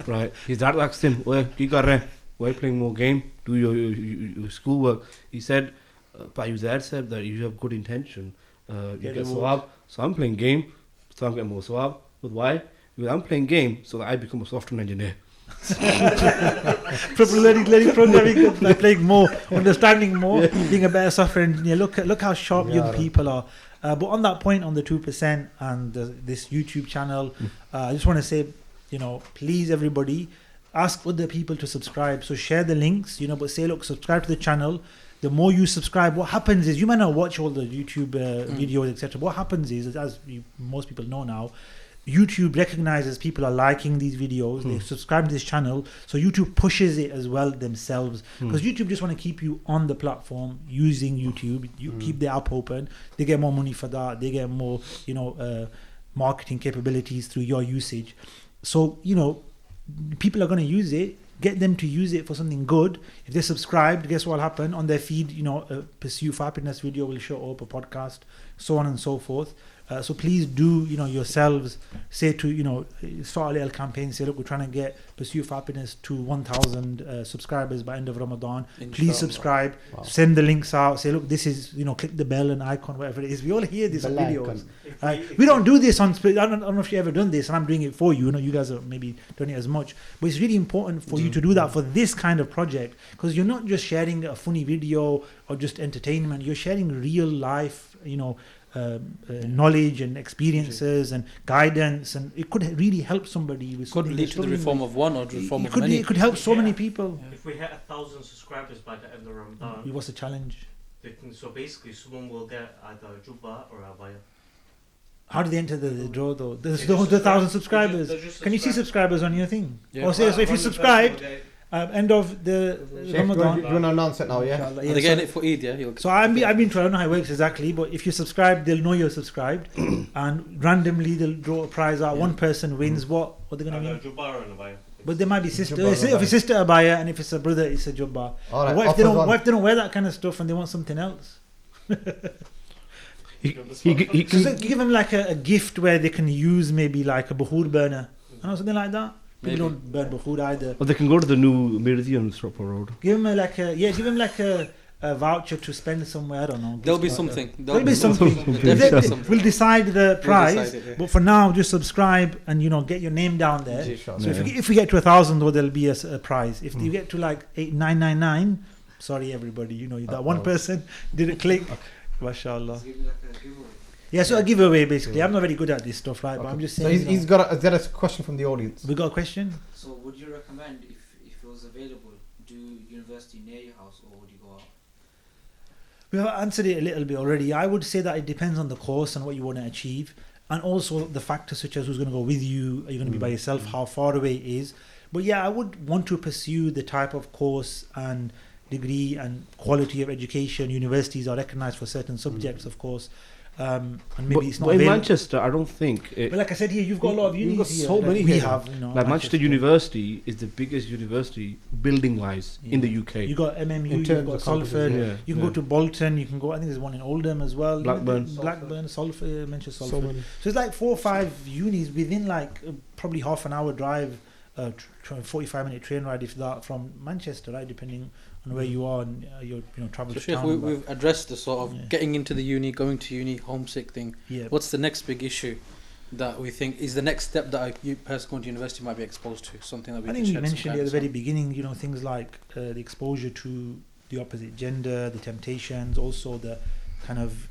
Right? His dad asked him, why are you playing more game? Do your schoolwork. He said, but Ozair said that you have good intention, you get sawab. So I'm playing game, so I'm getting more sawab. But why? Because I'm playing game so that I become a software engineer. learning programming, playing more, understanding more, being a better software engineer. Look how sharp young people are. But on that point, on the 2% and this YouTube channel, I just want to say, you know, please everybody, ask other people to subscribe. So share the links, you know, but say, look, subscribe to the channel. The more you subscribe, what happens is, you might not watch all the YouTube videos, etc. What happens is, as most people know now, YouTube recognizes people are liking these videos, they subscribe to this channel, so YouTube pushes it as well themselves, because YouTube just want to keep you on the platform using YouTube. You keep the app open, they get more money for that, they get more, you know, marketing capabilities through your usage. So, you know, people are going to use it, get them to use it for something good. If they're subscribed, guess what will happen on their feed? You know, a Pursue for Happiness video will show up, a podcast, so on and so forth. So please do, you know, yourselves say to, you know, start a little campaign, say, look, we're trying to get Pursue for Happiness to 1,000 subscribers by end of Ramadan. Please subscribe, send the links out, say, look, this is, you know, click the bell and icon, whatever it is. We all hear this on videos. We don't do this on, I don't know if you've ever done this, and I'm doing it for you. You know, you guys are maybe doing it as much, but it's really important for you to do that for this kind of project, because you're not just sharing a funny video or just entertainment, you're sharing real life, you know, knowledge and experiences and guidance, and it could really help somebody with Could something lead they're to the struggling reform with. of one or the reform It of could, many. it could help so many people. If we hit 1,000 subscribers by the end of Ramadan, What's the challenge? so basically someone will get either a jubba or a abaya. How do they enter the draw though? There's They the just 1,000 subscribe- subscribers. they just Can you see subscribe. subscribers on your thing? Yeah. Or say, so if you subscribe, end of the Sheikh, do Ramadan. you want to announce it now? Yeah. Inshallah, And yeah, they're getting so- it for Eid, yeah? You'll So I've been trying, I don't know how it works exactly, but if you subscribe, they'll know you're subscribed, and randomly they'll draw a prize out. One person wins what are they going to Either a win? jubba or an abaya. But there might be sister. Jubba or If it's abaya. sister abaya, and if it's a brother, it's a jubba. All right. What if they offers don't? on. What if they don't wear that kind of stuff and they want something else? He So can, give them like a gift where they can use maybe like a bukhur burner, something like that. People Maybe. don't burn bukhur either. or they can go to the new museum Stropper Road. Give them give them like a voucher to spend somewhere. I don't know. There'll be gift card. something. There'll be something. Definitely something. We'll decide the prize, decide it, yeah. but for now, just subscribe and get your name down there. Inshallah. So Yeah. if we get to 1,000, though, there'll be a prize. If you get to like 8,999, sorry everybody, that one person didn't click. Mashallah. Yeah, so a giveaway basically. I'm not very good at this stuff, right? But I'm just So saying. he's got a question from the audience. We got a question. So would you recommend if it was available, do university near your house or would you go out? We have answered it a little bit already. I would say that it depends on the course and what you want to achieve, and also the factors such as who's going to go with you. Are you going to be by yourself? How far away it is? But yeah, I would want to pursue the type of course and degree and quality of education. Universities are recognised for certain subjects, of course, and maybe But, it's not but in available. Manchester, I don't think. But like I said here, you've got a lot of You've unis got here. so that many we here. have. Like Manchester University is the biggest university building wise in the UK. You got MMU, In you've terms got of Salford. campuses, yeah, You can go to Bolton. You can go. I think there's one in Oldham as well. Blackburn. Salford, Manchester, So Salford. many. So it's like 4 or 5 unis within like probably half an hour drive, 45-minute train ride if that from Manchester, right? Depending on where you are and your travel So to Sheikh, town. we've addressed the sort of Yeah. getting into the uni, going to uni, homesick thing. Yeah. What's the next big issue that we think is the next step that a person going to university might be exposed to? Something that we I can think we shed some mentioned it at guidance the very on. beginning. Things like the exposure to the opposite gender, the temptations, also the kind of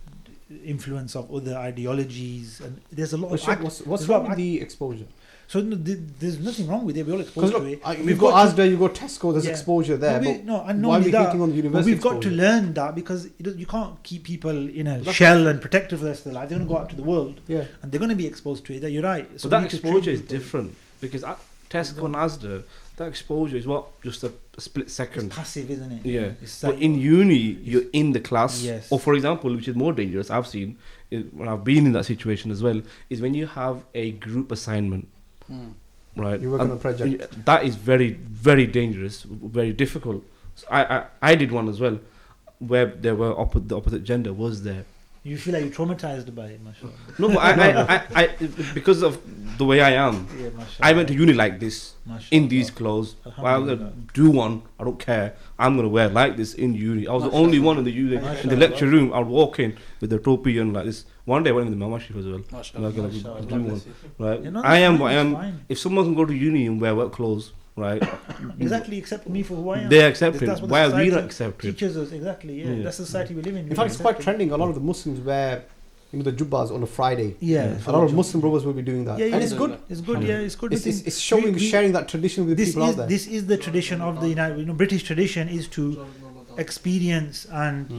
influence of other ideologies, and there's a lot But of Sheikh, what's there's a wrong lot with of the exposure? So there's nothing wrong with it. We're all Because exposed to look, it. you've got Asda, you've got Tesco, there's Yeah. exposure there. No, But and not why are only we that, hating on the but university we've got to exposure? learn that because you can't keep people in a That's- shell and protected for the rest of their life. They're going to go out to the world Yeah. and they're going to be exposed to it. You're right. So we that need to exposure train is people. different because at Tesco and Asda, that exposure is what just a split It's second. passive, isn't it? Yeah. It's But like- in uni, you're in the class. Yes. Or for example, which is more dangerous, I've seen when I've been in that situation as well, is when you have a group assignment, Mm. right? You're working on a project. That is very, very dangerous, very difficult. So I did one as well, where there were the opposite gender was there. You feel like you're traumatized by it, mashallah. No, but I because of the way I am, Yeah, mashallah. I went to uni like this, Mashallah. in these clothes. Well, I'm gonna Alhamdulillah. do one. I don't care. I'm gonna wear like this in uni. I was the only one in the uni in the Mashallah. lecture room. I'd walk in with the topi and like this. One day I went in the membership as well. Mashallah. Like, Mashallah. do one, right? Yeah, no, I am that's what I fine, am. it's fine. If someone can go to uni and wear work clothes, right? Exactly, accept me for who I am. They accept That's it. what the Why are we society not accepted? teaches us exactly. Yeah, Yeah. that's the society we live in. In fact, it's quite trending. A lot of the Muslims wear the jubbas on a Friday. Yeah, A lot of Muslim brothers will be doing that. Yeah, yeah, And it's good. It's good. Yeah, it's good. It's showing, We- sharing that tradition with the this people out is there. this is the tradition of the British tradition is to experience and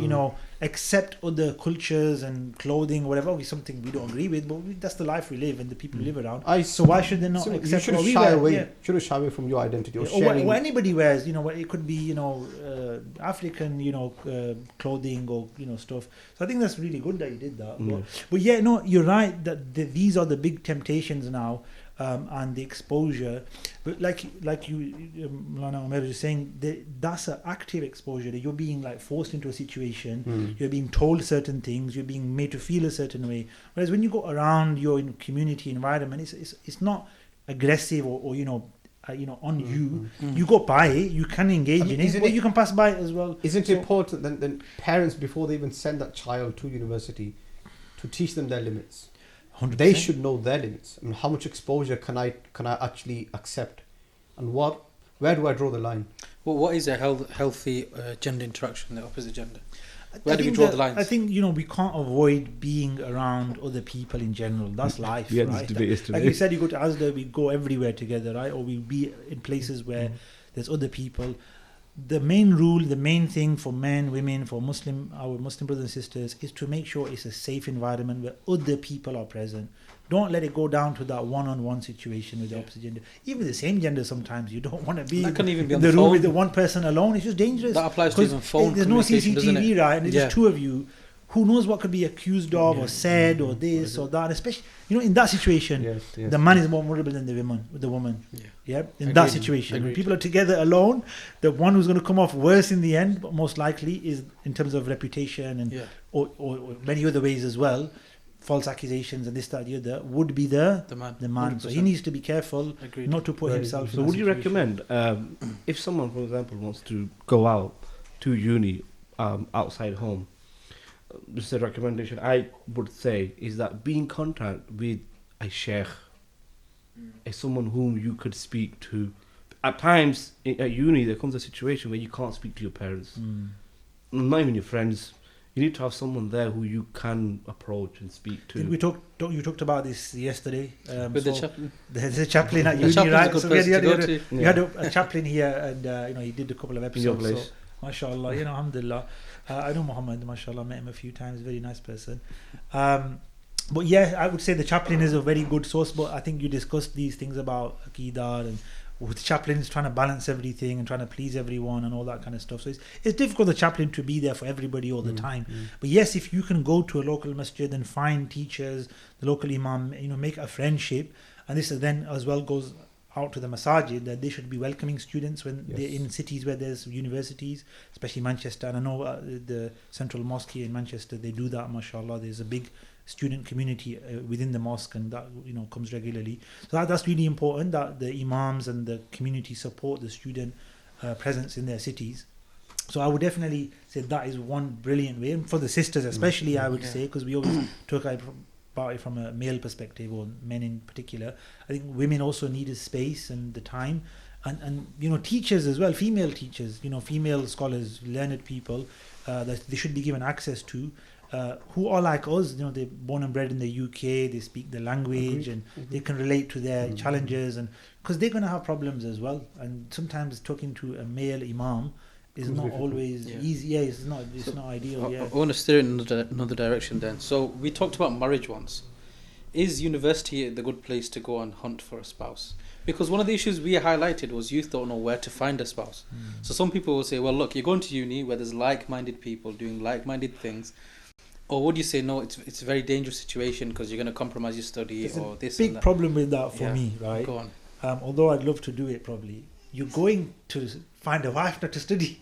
accept other cultures and clothing, whatever. Obviously something we don't agree with, but that's the life we live and the people we live around. So why should they not So you accept shouldn't what we shy wear? away. Yeah. Shouldn't shy away from your identity or Or sharing. what anybody wears, it could be, African, clothing or, stuff. So I think that's really good that you did that. Yeah. But yeah, no, you're right that these are the big temptations now, and the exposure. But like you, Maulana Omair is saying, that's an active exposure. That you're being like forced into a situation. You're being told certain things. You're being made to feel a certain way. Whereas when you go around your community environment, it's not aggressive or on you. You go by it. You can engage in it, isn't but it- you can pass by it as well. Isn't So- it important then parents, before they even send that child to university, to teach them their limits? 100%. They should know their limits. I mean, how much exposure can I actually accept, and where do I draw the line? Well, what is a healthy gender interaction, the opposite gender? Where do we draw the lines? I think, you know, we can't avoid being around other people in general. That's life, Yeah, right? this debate yesterday. Like you said, you go to Asda, we go everywhere together, right? Or we be in places where there's other people. The main rule, the main thing for men, women, for our Muslim brothers and sisters is to make sure it's a safe environment where other people are present. Don't let it go down to that one-on-one situation with the opposite gender. Even the same gender, sometimes you don't want to be That can even be in on the the room phone. with the one person alone. It's just dangerous. That applies to 'Cause even phone there's no communication, doesn't CCTV, it? right? And it's Yeah. just two of you. Who knows what could be accused of or said or this or that? And especially, you know, in that situation, the man is more vulnerable than the woman. Yeah. In that situation, when people are together alone, the one who's going to come off worse in the end, but most likely, is in terms of reputation and or many other ways as well. False accusations and this, that, the other would be the man. 100%. So he needs to be careful Agreed. not to put himself. So in would that you situation. recommend, if someone, for example, wants to go out to uni outside home, just a recommendation I would say is that be in contact with a sheikh, as someone whom you could speak to. At times at uni, there comes a situation where you can't speak to your parents, not even your friends. You need to have someone there who you can approach and speak I think to. you talked about this yesterday. With the so chaplain. There's a chaplain at The uni, chaplain's a right? good So person to go to. we had a chaplain here, and you know, he did a couple of In your episodes. place. So, mashallah, you know, alhamdulillah. I know Muhammad, mashallah, met him a few times. Very nice person. But yeah, I would say the chaplain is a very good source. But I think you discussed these things about Aqidah, and with chaplains trying to balance everything and trying to please everyone and all that kind of stuff. So it's difficult for the chaplain to be there for everybody all the time. But yes, if you can go to a local masjid and find teachers, the local imam, you know, make a friendship, and this then as well goes out to the masajid, that they should be welcoming students when they're in cities where there's universities, especially Manchester. And I know the Central Mosque here in Manchester, they do that, mashallah. There's a big student community within the mosque, and that, you know, comes regularly. So that's really important, that the imams and the community support the student presence in their cities. So I would definitely say that is one brilliant way, and for the sisters especially, I would say, because we always talk about it from a male perspective, or men in particular. I think women also need a space and the time, and you know, teachers as well, female teachers, you know, female scholars, learned people, that they should be given access to, who are like us, you know, they're born and bred in the UK, they speak the language, and they can relate to their challenges, and because they're going to have problems as well. And sometimes talking to a male imam is not always easy. Yeah, it's not ideal. I want to steer in another direction then. So we talked about marriage once. Is university the good place to go and hunt for a spouse? Because one of the issues we highlighted was youth don't know where to find a spouse. So some people will say, well, look, you're going to uni where there's like-minded people doing like-minded things. Or would you say, no, it's a very dangerous situation because you're going to compromise your study or this and that? Big problem with that for me, right? Go on. Although I'd love to do it probably. You're going to find a wife not to study.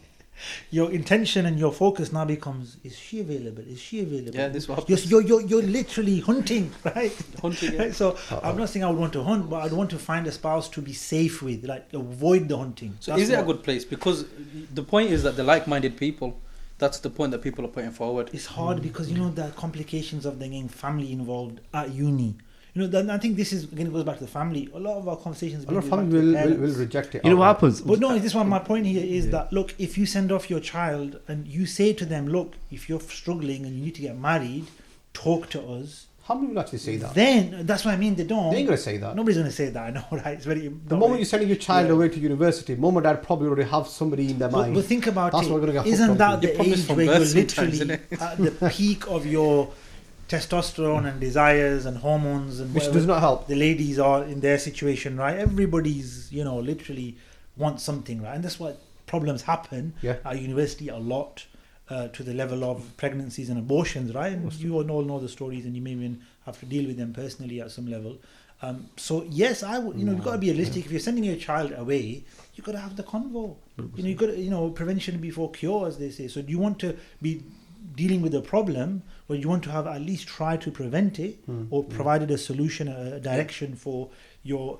Your intention and your focus now becomes, is she available? Is she available? Yeah, this is what happens. You're literally hunting, right? Hunting, yeah. Right? So I'm not saying I would want to hunt, but I'd want to find a spouse to be safe with, like avoid the hunting. So is it a good place? Because the point is that the like-minded people, that's the point that people are putting forward. It's hard because, you know, the complications of getting family involved at uni. You know, then I think this is, again, it goes back to the family. A lot of our conversations... A lot of family will reject it. You know what happens? But no, this one, my point here is that, look, if you send off your child and you say to them, look, if you're struggling and you need to get married, talk to us. How many will actually say that? Then, that's what I mean, they don't. They ain't going to say that. Nobody's going to say that, I know, right? It's very... The moment you're sending your child away to university, mom and dad probably already have somebody in their mind. But think about That's it. what we're gonna get Isn't hooked that onto. the You're age from where you're birth sometimes, literally isn't at the peak of your testosterone and desires and hormones and Which whatever does not help. the ladies are in their situation, right? Everybody's, you know, literally wants something, right? And that's why problems happen at university a lot, to the level of pregnancies and abortions, right? And you all know the stories, and you may even have to deal with them personally at some level. So yes, I would. You know, you've got to be realistic. If you're sending your child away, you've got to have the convo. You know, you've got to, you know, prevention before cure, as they say. So do you want to be dealing with a problem, or you want to have at least try to prevent it, or provided a solution, a direction for your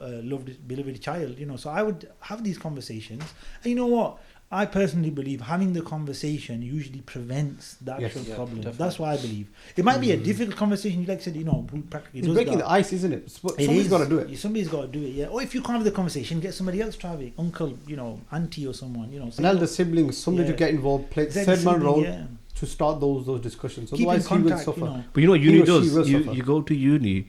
beloved child? You know, so I would have these conversations. And you know what? I personally believe having the conversation usually prevents the actual problem. Definitely. That's what I believe. It might be a difficult conversation, like I said, you know, who practically It's does breaking that. the ice, isn't it? Somebody's got to do it. Somebody's got to do it, yeah. Or if you can't have the conversation, get somebody else to have it. Uncle, you know, auntie or someone, you know. An elder sibling, somebody to get involved, play the third man role. to start those discussions. Keep in Otherwise, he will contact, suffer. you know. But you know what He uni or she will does? You suffer. go to uni,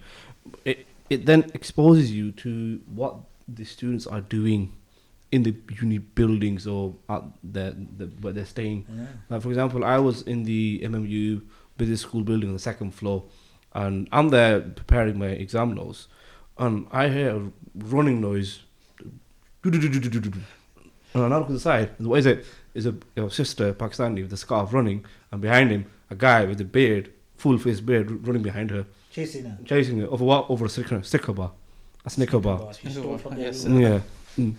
it then exposes you to what the students are doing in the uni buildings or at where they're staying. Yeah. Like for example, I was in the MMU business school building on the second floor, and I'm there preparing my exam notes, and I hear a running noise. And I look to the side, and what is it? Is a sister, Pakistani, with a scarf running, and behind him, a guy with a beard, full-faced beard, running behind her, Chasing her. chasing her over what? Over a Snicker bar. A Snicker bar. She stole from their Yes. room. Yeah.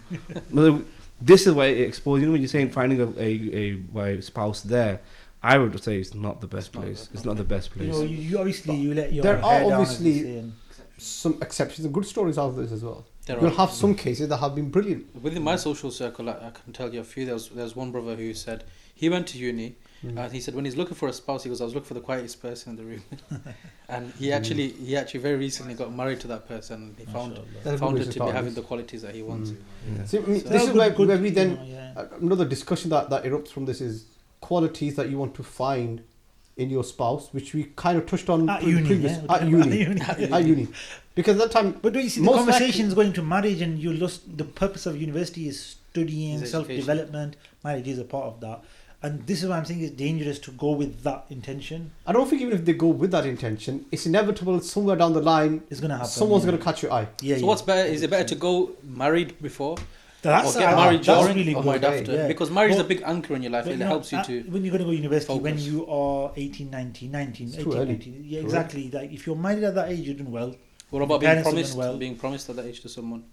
But this is why it exposed. You know when you're saying finding a spouse there, I would say it's not the best place. It's not the best You place. know, you obviously you let your There hair are down, as obviously- they say, and- Some exceptions and good stories out of this as well. There You'll are. have some cases that have been brilliant. Within my social circle, I can tell you a few. There's one brother who said he went to uni, and he said when he's looking for a spouse, he goes, I was looking for the quietest person in the room. And he actually very recently got married to that person, and he found Mashallah. That's a good found way her to to be start having this. the qualities that he wants. Yeah. See, I mean, So- this is where we then you know, yeah. another discussion that erupts from this is qualities that you want to find in your spouse, which we kind of touched on At uni, previous yeah. at uni. At uni, because that time But do you see the Most conversations going to marriage, and you lost the purpose of university is studying, Is self development. Marriage is a part of that, and this is why I'm saying it's dangerous to go with that intention. I don't think even if they go with that intention, it's inevitable somewhere down the line It's gonna happen. someone's yeah. going to catch your eye. Yeah. So yeah. what's better? Is it better to go married before That's or get married that's during really or good. married after? Yeah. Because marriage is a But- big anchor in your life. But It you know, helps you to. when you're going to go university, when focus. you are 18, 19, 19, It's 18, too early. 19. Yeah, Too exactly. Like if you're married at that age, you're doing well. What about Your being parents are promised? doing well. Being promised at that age to someone.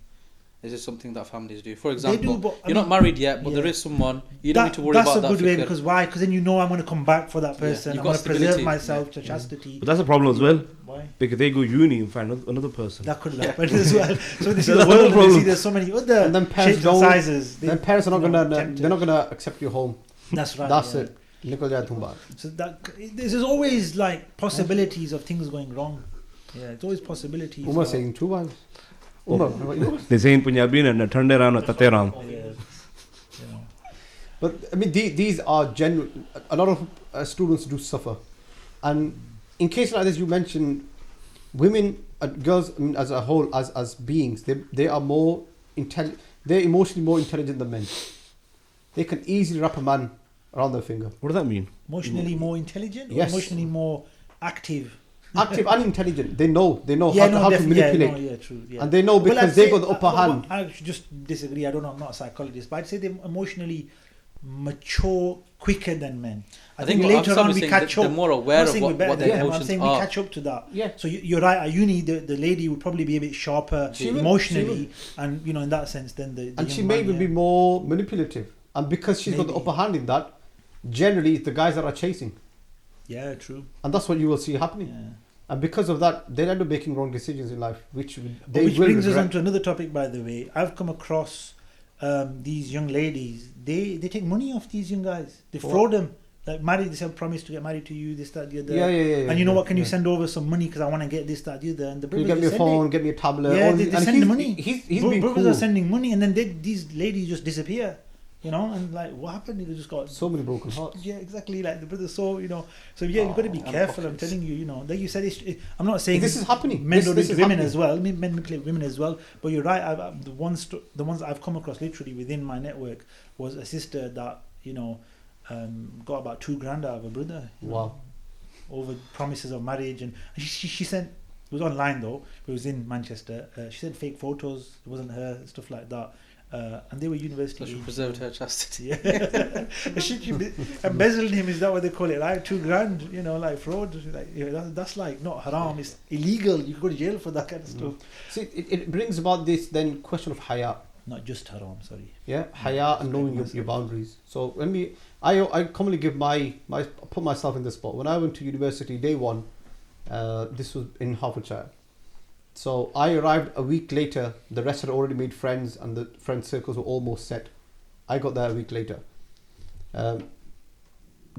Is it something that families do? For They example, do, but I you're mean, not married yet, but yeah. there is someone you don't need to worry that's about a that. good way fikr. because why? Because then you know I'm going to come back for that Yeah, person. you've I'm got going to preserve stability. myself Yeah. to chastity. But that's a problem as well, Why? because they go uni and find another person. That could happen as well. So they see That's the another world. They problem. see there's so many other And then parents shapes and don't- sizes. Then parents are not you know, going to tempted. they're not going to accept you home. That's right. That's yeah. it. Nikal jaya tum baat. So that there's always like possibilities of things going wrong. Yeah, it's always possibilities. Umar of- saying two wives. Umar, what about you? They say in Punjabi and thande ram tate ram. Yeah, you know. But I mean, these are genuine. A lot of students do suffer, and in cases like this, you mentioned women and girls. I mean, as a whole, as beings, they are more intelligent. They're emotionally more intelligent than men. They can easily wrap a man around their finger. What does that mean? Emotionally more intelligent, or Yes. emotionally more active. Active and intelligent. They know Yeah, how to definitely, manipulate, Yeah, no, yeah, true. Yeah. and they know Well, because I'd they say- got the upper hand. I should just disagree. I don't know. I'm not a psychologist, but I'd say they're emotionally mature quicker than men. I think what later Hafsam on is we saying catch that up. they're more I'm aware not of saying we're what better their than them, I'm emotions saying we are. catch up to that. Yeah. So you're right. At uni, the lady would probably be a bit sharper She will, emotionally, and in that sense, then the And young she man, may even yeah. be more manipulative. And because she's got the Maybe. upper hand in that, generally it's the guys that are chasing. Yeah, true. And that's what you will see happening. Yeah. And because of that, they'll end up making wrong decisions in life, which they Which will brings us regret. on to another topic, by the way. I've come across these young ladies. They take money off these young guys. They For fraud them. Like married, they say, promise to get married to you, this, that, the other. Yeah. And you know what? Can you yeah. send over some money because I want to get this, that, the other? And the Can you brothers get me a just phone, send get me a tablet? it. Yeah, all they these- and send the money. He's being Brothers cool. are sending money, and then these ladies just disappear. You know, and like, what happened? They just got So many broken hearts. Yeah, exactly. Like the brothers, so so yeah, you've got to be Oh, careful. I'm hypocrites. telling you, like you said, I'm not saying This is happening. Men This do it is to women happening. as well. Men manipulate women as well. But you're right. The ones I've come across literally within my network was a sister that got about $2,000 out of a brother. you know, Wow. over promises of marriage, and she sent. It was online though. It was in Manchester. She sent fake photos. It wasn't her. Stuff like that. And they were university. So she age. preserved her chastity. Yeah. she embezzled him. Is that what they call it? Like $2,000. Like fraud. Like that's like not haram. It's illegal. You could go to jail for that kind of stuff. See, it brings about this then question of haya. Not just haram. Sorry. Yeah, haya and knowing your boundaries. So when I commonly give put myself in this spot. When I went to university day one, this was in Hertfordshire. So I arrived a week later. The rest had already made friends, and the friend circles were almost set. I got there a week later.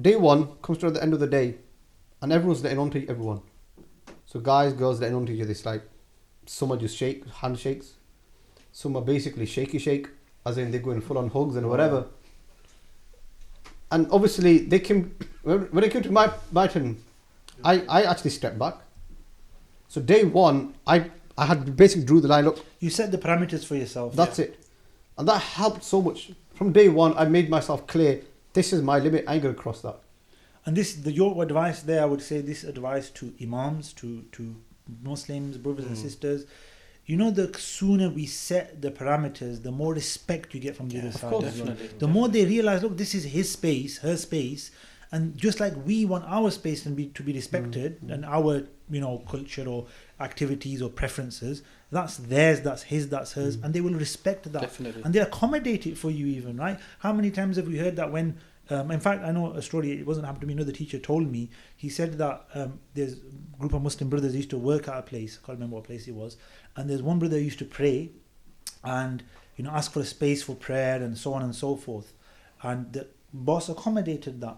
Day one comes to the end of the day, and everyone's letting on to everyone. So guys, girls letting on to each other. It's like some are just handshakes. Some are basically shaky shake, as in they're going full on hugs and whatever. And obviously they came when it came to my turn, I actually stepped back. So day one, I had basically drew the line. Look, You set the parameters for yourself. that's it, and that helped so much. From day one, I made myself clear. This is my limit. I ain't gonna cross that. And your advice there, I would say this advice to imams, to Muslims, brothers and sisters. You know, the sooner we set the parameters, the more respect you get from the other side. course. as well. Definitely. The more they realize, look, this is his space, her space, and just like we want our space to be respected, and our culture or activities or preferences, that's theirs, that's his, that's hers, and they will respect that. Definitely. And they accommodate it for you even, right? How many times have we heard that when in fact, I know a story, it wasn't happened to me, another teacher told me, he said that there's a group of Muslim brothers used to work at a place, I can't remember what place it was, and there's one brother who used to pray and ask for a space for prayer and so on and so forth, and the boss accommodated that.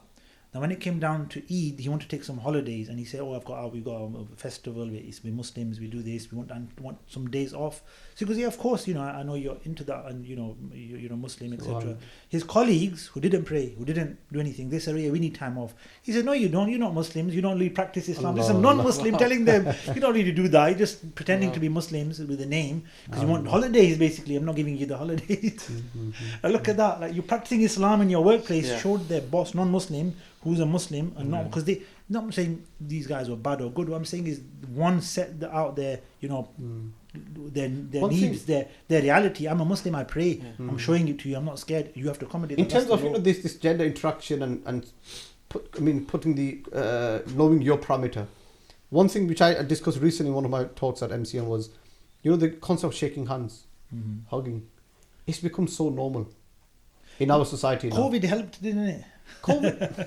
Now when it came down to Eid, he wanted to take some holidays, and he said, we've got a festival, we Muslims, we do this, we want some days off. So he goes, yeah, of course, I know you're into that, and you're a Muslim, etc. His colleagues who didn't pray, who didn't do anything, they said, yeah, we need time off. He said, no, you don't, you're not Muslims, you don't really practice Islam. There's some non-Muslim telling them, you don't need to do that, you're just pretending to be Muslims with a name, because you want holidays, basically. I'm not giving you the holidays. And look at that, like you're practicing Islam in your workplace, showed their boss, non-Muslim, who's a Muslim, and not because they. Not saying these guys were bad or good. What I'm saying is one set out there, their needs, their reality. I'm a Muslim. I pray. I'm showing it to you. I'm not scared. You have to accommodate. In terms of this gender interaction and putting the knowing your parameter. One thing which I discussed recently in one of my talks at MCM was, the concept of shaking hands, hugging. It's become so normal in our society now. COVID helped, didn't it? COVID.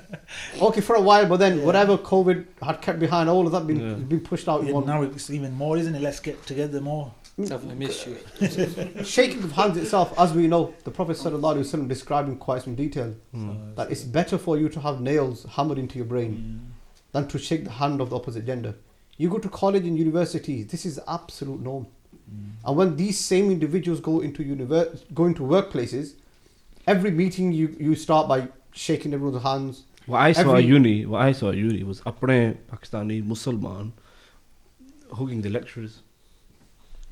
Okay, for a while, but then whatever COVID had kept behind, all of that been pushed out. Yeah, now it's even more, isn't it? Let's get together more. I miss you. Shaking of hands itself, as we know, the Prophet ﷺ described in quite some detail that it's better for you to have nails hammered into your brain than to shake the hand of the opposite gender. You go to college and universities, this is the absolute norm. And when these same individuals go into workplaces, every meeting you start by shaking everyone's hands. What I saw at uni was apne Pakistani Musliman hugging the lecturers.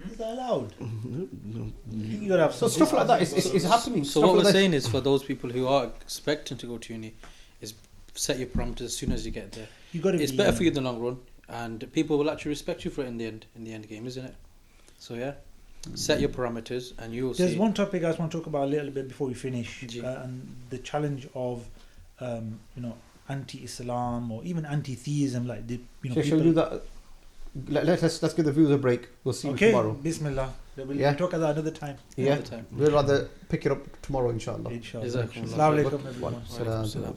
Is that allowed? You gotta have So stuff like that is happening. So what we're saying is, for those people who are expecting to go to uni, is set your parameters as soon as you get there. It's better for you in the long run, and people will actually respect you for it in the end game, isn't it? So set your parameters, and you'll see. There's one topic I just want to talk about a little bit before we finish, and the challenge of anti-Islam or even anti-theism, like Shall we do that? Let's give the viewers a break. We'll see you tomorrow. Bismillah. We'll talk about that another time. Yeah, we'll rather pick it up tomorrow, inshallah. Inshallah. Jazakumullah. Assalamu alaikum, everyone. Salam.